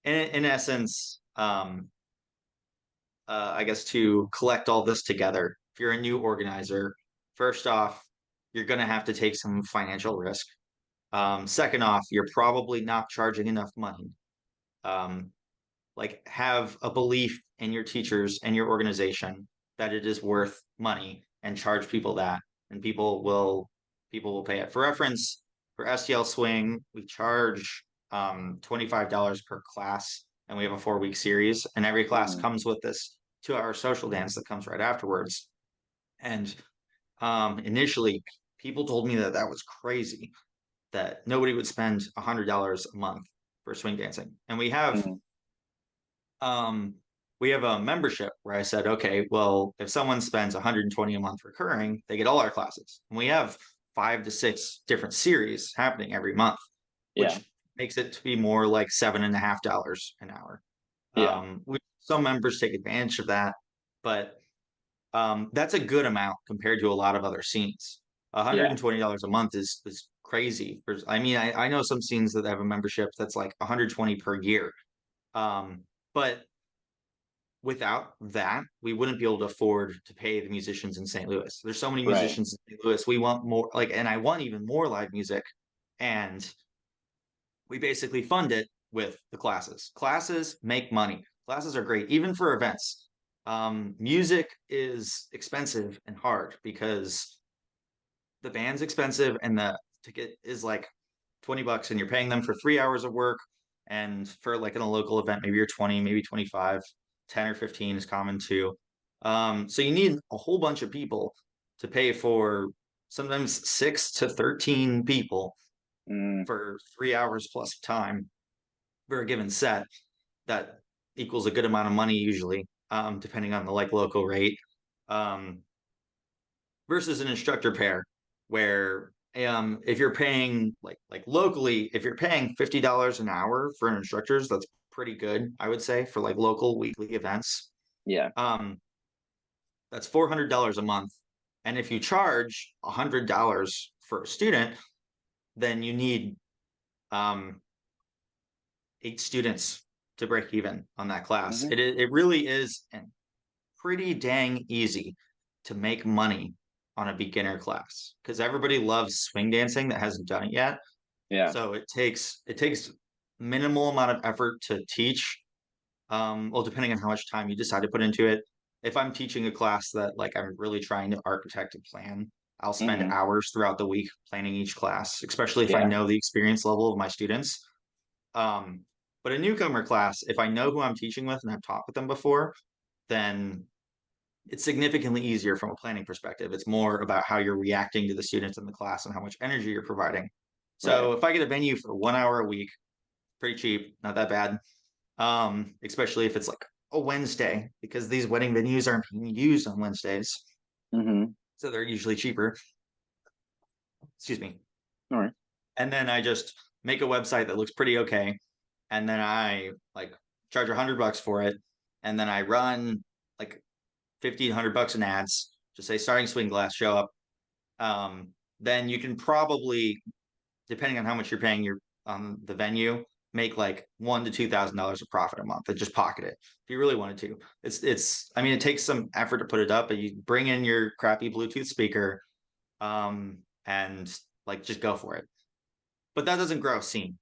in essence, I guess to collect all this together, if you're a new organizer, first off, you're going to have to take some financial risk. Second off, you're probably not charging enough money. Um, like have a belief in your teachers and your organization that it is worth money and charge people that, and people will pay it. For reference, for STL Swing, we charge $25 per class, and we have a 4-week series, and every class Mm. comes with this 2-hour social dance that comes right afterwards. And initially, people told me that that was crazy, that nobody would spend $100 a month for swing dancing. And Mm. um we have a membership where I said, okay, well, if someone spends 120 a month recurring, they get all our classes. And we have 5 to 6 different series happening every month, Yeah. which makes it to be more like $7.50 an hour. Yeah. Some members take advantage of that, but that's a good amount compared to a lot of other scenes. Yeah. $120 a month is crazy. I mean, I know some scenes that have a membership that's like 120 per year. But without that, we wouldn't be able to afford to pay the musicians in St. Louis. There's so many Right. musicians in St. Louis. We want more, like, and I want even more live music. And we basically fund it with the classes. Classes make money. Classes are great, even for events. Music is expensive and hard because the band's expensive and the ticket is like $20 and you're paying them for 3 hours of work. And for like in a local event, maybe you're 20, maybe 25, 10 or 15 is common too. So you need a whole bunch of people to pay for sometimes 6 to 13 people Mm. for 3 hours plus time for a given set. That equals a good amount of money usually, depending on the like local rate. Um, versus an instructor pair where if you're paying like locally, if you're paying $50 an hour for an instructors, that's pretty good, I would say, for like local weekly events. Yeah. um that's $400 a month. And if you charge $100 for a student, then you need um 8 students to break even on that class. Hmm. It really is pretty dang easy to make money on a beginner class because everybody loves swing dancing that hasn't done it yet. Yeah. So it takes minimal amount of effort to teach. Well, depending on how much time you decide to put into it. If I'm teaching a class that like I'm really trying to architect a plan, I'll spend Hmm. hours throughout the week planning each class, especially if I Yeah. know the experience level of my students. Um, but a newcomer class, if I know who I'm teaching with and I've taught with them before, then it's significantly easier from a planning perspective. It's more about how you're reacting to the students in the class and how much energy you're providing. Right. So if I get a venue for 1 hour a week, pretty cheap, not that bad. Especially if it's like a Wednesday, because these wedding venues aren't being used on Wednesdays. Hmm. So they're usually cheaper. Excuse me. All right. And then I just make a website that looks pretty okay. And then I like charge $100 for it. And then I run like 1,500 bucks in ads. Just say starting swing glass, show up. Then you can probably, depending on how much you're paying your on the venue, make like $1,000 to $2,000 of profit a month and just pocket it if you really wanted to. It's I mean, it takes some effort to put it up, but you bring in your crappy Bluetooth speaker, and like just go for it. But that doesn't grow a scene.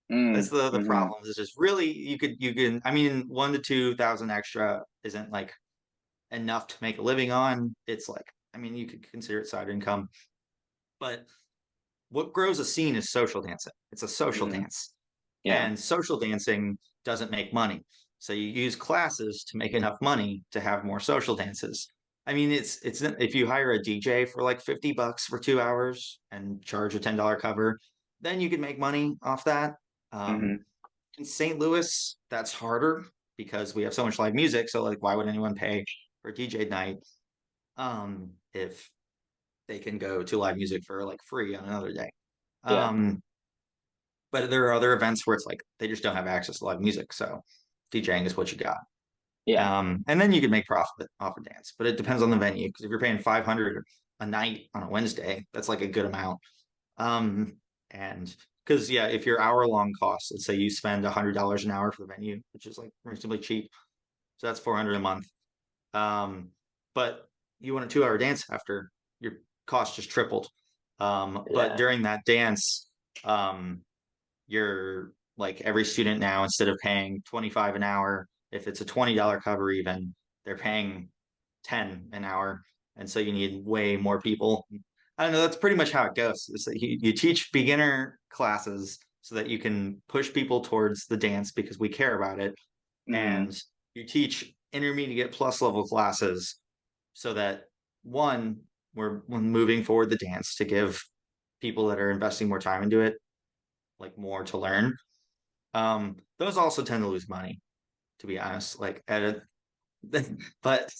That's Mm. the Hmm. problem. Is just really you can I mean 1 to 2 thousand extra isn't like enough to make a living on. It's like, I mean, you could consider it side income, but what grows a scene is social dancing. It's a social Hmm. dance, Yeah. and social dancing doesn't make money. So you use classes to make enough money to have more social dances. I mean, it's if you hire a DJ for like 50 bucks for 2 hours and charge a $10 cover, then you can make money off that. Um, Hmm. in St. Louis, that's harder because we have so much live music. So like, why would anyone pay for a DJ night? if they can go to live music for like free on another day. Yeah. Um, but there are other events where it's like they just don't have access to live music, so DJing is what you got. Yeah. And then you can make profit off of dance, but it depends on the venue. Because if you're paying 500 a night on a Wednesday, that's like a good amount. Um, and because yeah, if your hour long costs, let's say you spend $100 an hour for the venue, which is like reasonably cheap, so that's 400 a month. But you want a 2 hour dance after, your cost just tripled. But Yeah. during that dance, um, you're like every student now, instead of paying 25 an hour, if it's a $20 cover even, they're paying 10 an hour. And so you need way more people. I don't know, that's pretty much how it goes. Is that you teach beginner classes so that you can push people towards the dance because we care about it. Hmm. And you teach intermediate plus level classes so that, one, we're moving forward the dance to give people that are investing more time into it like more to learn. Those also tend to lose money, to be honest. Like at a, but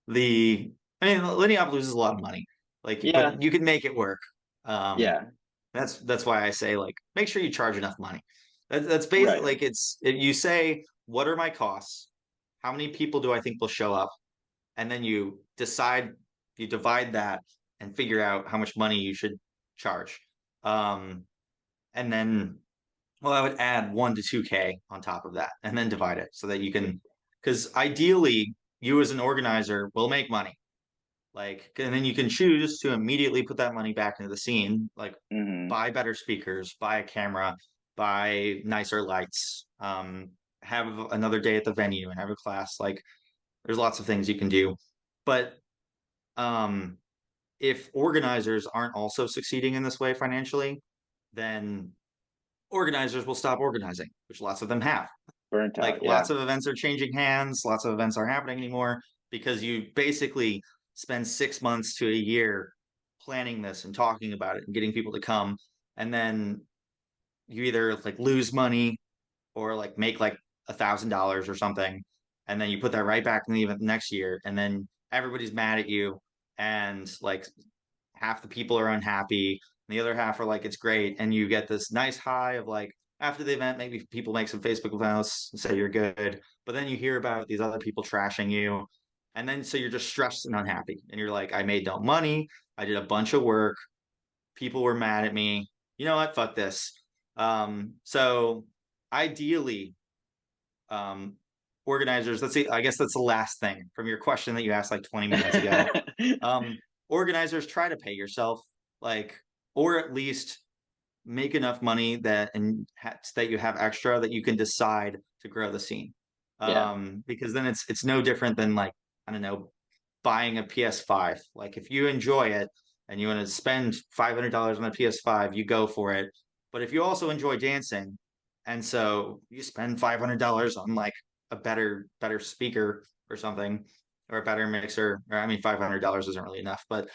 the I mean, Lindy Hop loses a lot of money. Like, Yeah. but you can make it work. Um, Yeah. that's why I say like make sure you charge enough money. That's basically Right. like you say what are my costs? How many people do I think will show up? And then you divide that and figure out how much money you should charge. Um, and then well, I would add 1 to 2K on top of that and then divide it so that you can, because ideally, you as an organizer will make money. Like, and then you can choose to immediately put that money back into the scene, like Hmm. buy better speakers, buy a camera, buy nicer lights, have another day at the venue and have a class. Like, there's lots of things you can do. But um, if organizers aren't also succeeding in this way financially, then organizers will stop organizing, which lots of them have. Burnt Like out. lots Yeah. of events are changing hands, lots of events aren't happening anymore because you basically spend 6 months to a year planning this and talking about it and getting people to come. And then you either like lose money or like make like $1,000 or something. And then you put that right back in the event next year. And then everybody's mad at you. And like half the people are unhappy, and the other half are like, it's great. And you get this nice high of like, after the event, maybe people make some Facebook posts and say you're good. But then you hear about these other people trashing you. And then so you're just stressed and unhappy. And you're like, I made no money. I did a bunch of work. People were mad at me. You know what? Fuck this. So ideally, um, organizers, let's see, I guess that's the last thing from your question that you asked like 20 minutes ago. Um, Organizers, try to pay yourself, like, or at least make enough money that that you have extra that you can decide to grow the scene. Yeah. Because then it's no different than like, I don't know, buying a PS5. Like if you enjoy it and you want to spend $500 on a PS5, you go for it. But if you also enjoy dancing, and so you spend $500 on like a better speaker or something, or a better mixer, or I mean $500 isn't really enough, but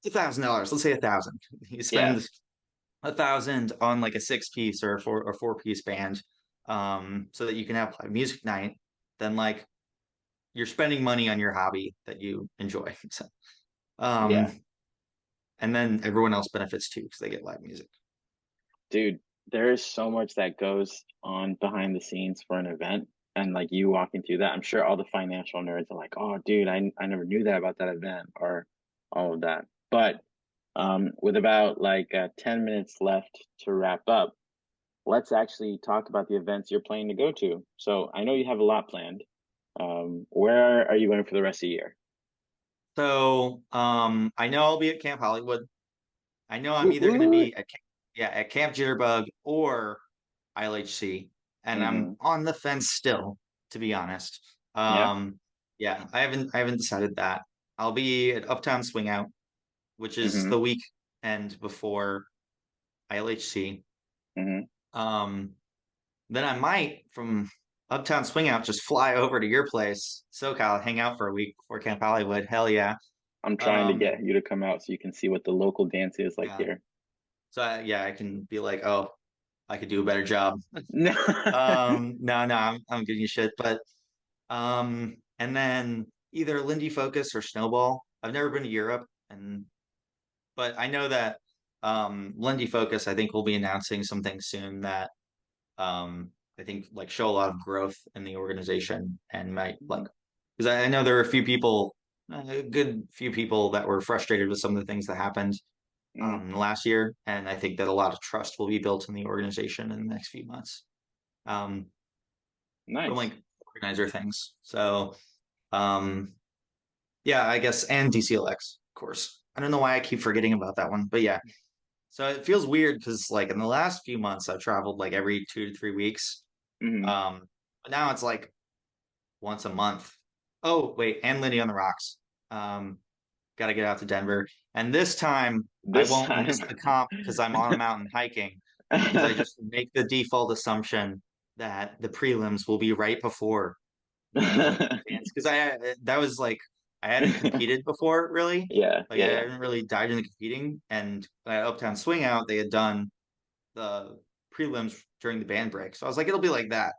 $1,000. Let's say 1,000. You Yeah. spend 1,000 on like a 6 piece or a 4 piece band, so that you can have a music night. Then like you're spending money on your hobby that you enjoy. So, Yeah. um, and then everyone else benefits too because they get live music. Dude, there is so much that goes on behind the scenes for an event. And like you walking through that, I'm sure all the financial nerds are like, oh, dude, I never knew that about that event or all of that. But with about like 10 minutes left to wrap up, let's actually talk about the events you're planning to go to. So I know you have a lot planned. Where are you going for the rest of the year? So, I know I'll be at Camp Hollywood. I know I'm Woot either going to woot. be at Camp Jitterbug or ILHC, and I'm Mm-hmm. on the fence still, to be honest. Yeah. Um, yeah, I haven't decided that. I'll be at Uptown Swing Out, which is Mm-hmm. the weekend before ILHC. Mm-hmm. Um, then I might from Uptown Swing Out just fly over to your place, SoCal, hang out for a week before Camp Hollywood. Hell yeah. I'm trying to Um, get you to come out so you can see what the local dance is like yeah. here. So yeah, I can be like, oh, I could do a better job. No. No, I'm giving you shit, but and then either Lindy Focus or Snowball. I've never been to Europe, and but I know that Lindy Focus, I think, will be announcing some things soon that I think like show a lot of growth in the organization and might like because I know there are a few people, a good few people that were frustrated with some of the things that happened Mm, last year, and I think that a lot of trust will be built in the organization in the next few months um, from nice. like organizer things. So um, yeah, I guess, and DCLX, of course. I don't know why I keep forgetting about that one, but yeah. So it feels weird because like in the last few months I've traveled like every 2 to 3 weeks. Hmm. But now it's like once a month. Oh, wait, and Lindy on the Rocks. Um, got to get out to Denver. And this time I This won't miss time. the comp because I'm on a mountain hiking because I just make the default assumption that the prelims will be right before the dance because I that was like I hadn't competed before really. Yeah, Like I yeah, yeah, hadn't really dived into competing, and at Uptown Swing Out they had done the prelims during the band break, so I was like, it'll be like that.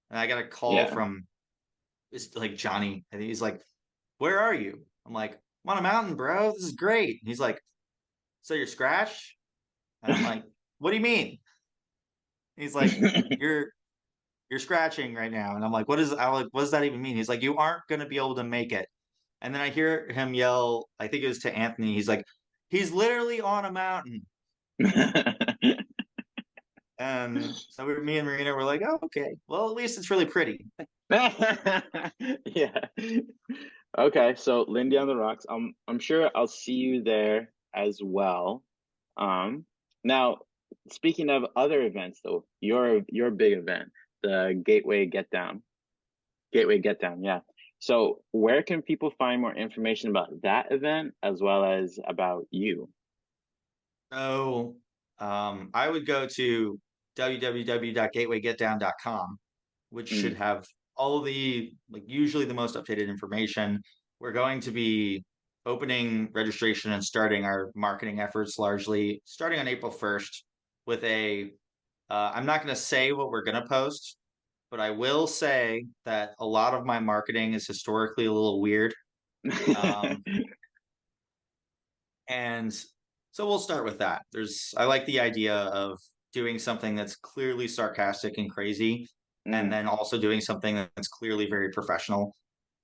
And I got a call yeah. from it's like Johnny, and he's like, "Where are you?" I'm like, "I'm on a mountain, bro. This is great." And he's like, "So you're scratched?" And I'm like, "What do you mean?" He's like, "You're you're scratching right now." And I'm like, I'm like, what does that even mean? He's like, "You aren't gonna be able to make it." And then I hear him yell, I think it was to Anthony, he's like, "He's literally on a mountain." And so me and Marina were like, "Oh, okay. Well, at least it's really pretty." Yeah. Okay, so Lindy on the Rocks. I'm sure I'll see you there as well. Um, Now speaking of other events though, your big event, the Gateway Get Down, yeah. So where can people find more information about that event as well as about you? So I would go to www.gatewaygetdown.com, which should Mm, have all the like usually the most updated information. We're going to be opening registration and starting our marketing efforts largely starting on April 1st with a I'm not going to say what we're going to post, but I will say that a lot of my marketing is historically a little weird. Um, And so we'll start with that. I like the idea of doing something that's clearly sarcastic and crazy, and mm. then also doing something that's clearly very professional,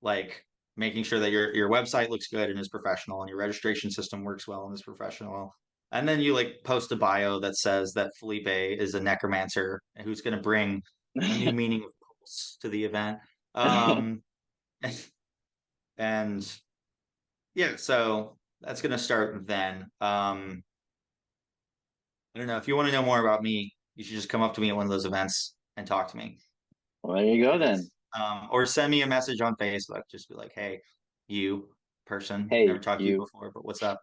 like making sure that your website looks good and is professional and your registration system works well and is professional. And then you like post a bio that says that Felipe is a necromancer who's going to bring a new meaning of pulse to the event. Um, and yeah, so that's going to start then. I don't know. If you want to know more about me, you should just come up to me at one of those events and talk to me. Well, there you go then. Because, or send me a message on Facebook. Just be like, hey, you person, never Hey, talked to you you. before, but what's up?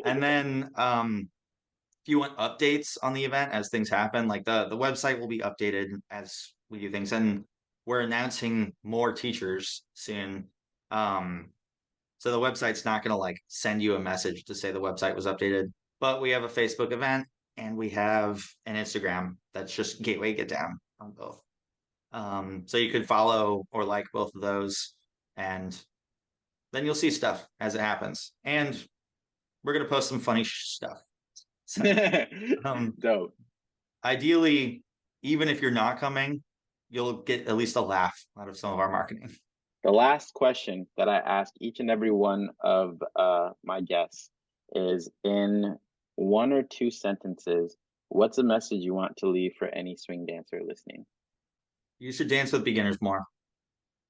And then, if you want updates on the event as things happen, like the website will be updated as we do things, and we're announcing more teachers soon. Um, so the website's not going to like send you a message to say the website was updated, but we have a Facebook event and we have an Instagram that's just Gateway Get Down on both. So you could follow or like both of those, and then you'll see stuff as it happens. And we're going to post some funny stuff. So um, Dope. ideally, even if you're not coming, you'll get at least a laugh out of some of our marketing. The last question that I ask each and every one of my guests is in one or two sentences, what's a message you want to leave for any swing dancer listening? You should dance with beginners more.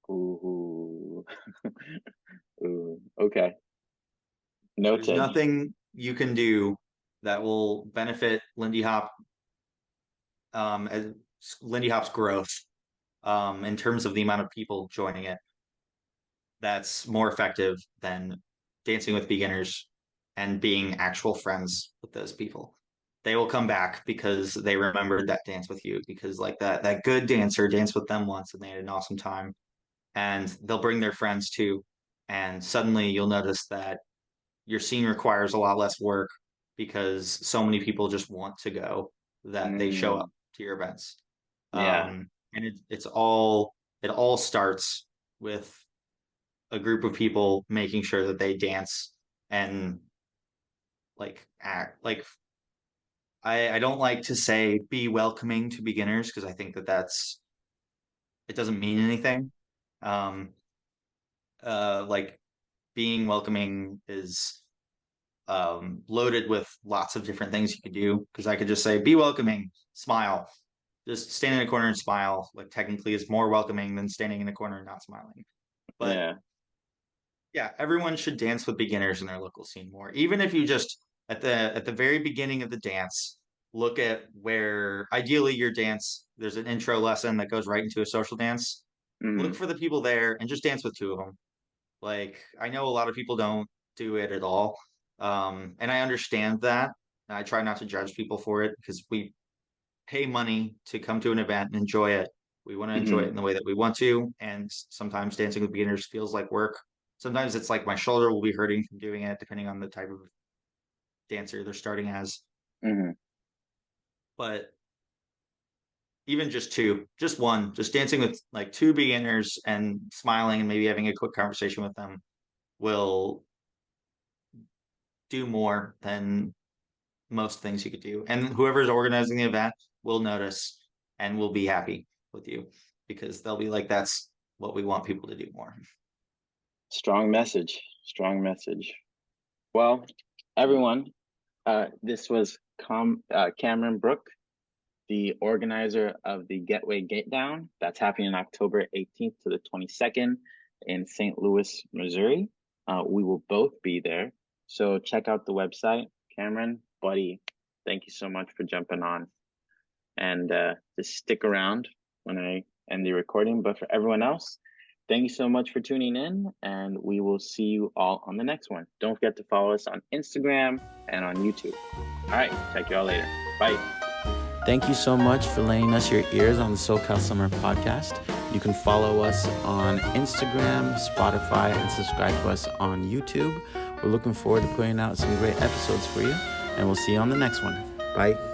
Ooh, ooh, okay. There's Noted. nothing you can do that will benefit as Lindy Hop's growth in terms of the amount of people joining it. That's more effective than dancing with beginners and being actual friends with those people. They will come back because they remembered that dance with you because like that good dancer danced with them once and they had an awesome time and they'll bring their friends too. And suddenly you'll notice that your scene requires a lot less work because so many people just want to go that they show up Mm, to your events. yeah. And it all starts with a group of people making sure that they dance and like act like I don't like to say be welcoming to beginners because I think that it doesn't mean anything. Um, like being welcoming is loaded with lots of different things you could do because I could just say be welcoming, smile, just stand in a corner and smile. Like technically, is more welcoming than standing in a corner and not smiling. But Yeah. yeah, everyone should dance with beginners in their local scene more. Even if you just at the very beginning of the dance, look at where ideally your dance, there's an intro lesson that goes right into a social dance. Look Hmm. for the people there and just dance with two of them. Like I know a lot of people don't do it at all. And I understand that. And I try not to judge people for it because we pay money to come to an event and enjoy it. We want to enjoy it Hmm. in the way that we want to. And sometimes dancing with beginners feels like work. Sometimes it's like my shoulder will be hurting from doing it, depending on the type of dancer they're starting as. Hmm. But even just two, just one, just dancing with like two beginners and smiling and maybe having a quick conversation with them will do more than most things you could do. And whoever's organizing the event will notice and will be happy with you because they'll be like, that's what we want people to do more. Strong message. Strong message. Well, everyone, this was Cameron Brouck, the organizer of the Gateway Get Down. That's happening October 18th to the 22nd in St. Louis, Missouri. We will both be there. So check out the website. Cameron, buddy, thank you so much for jumping on. And just stick around when I end the recording. But for everyone else, thank you so much for tuning in, and we will see you all on the next one. Don't forget to follow us on Instagram and on YouTube. All right, check you all later. Bye. Thank you so much for lending us your ears on the SoCal Summer Podcast. You can follow us on Instagram, Spotify, and subscribe to us on YouTube. We're looking forward to putting out some great episodes for you, and we'll see you on the next one. Bye.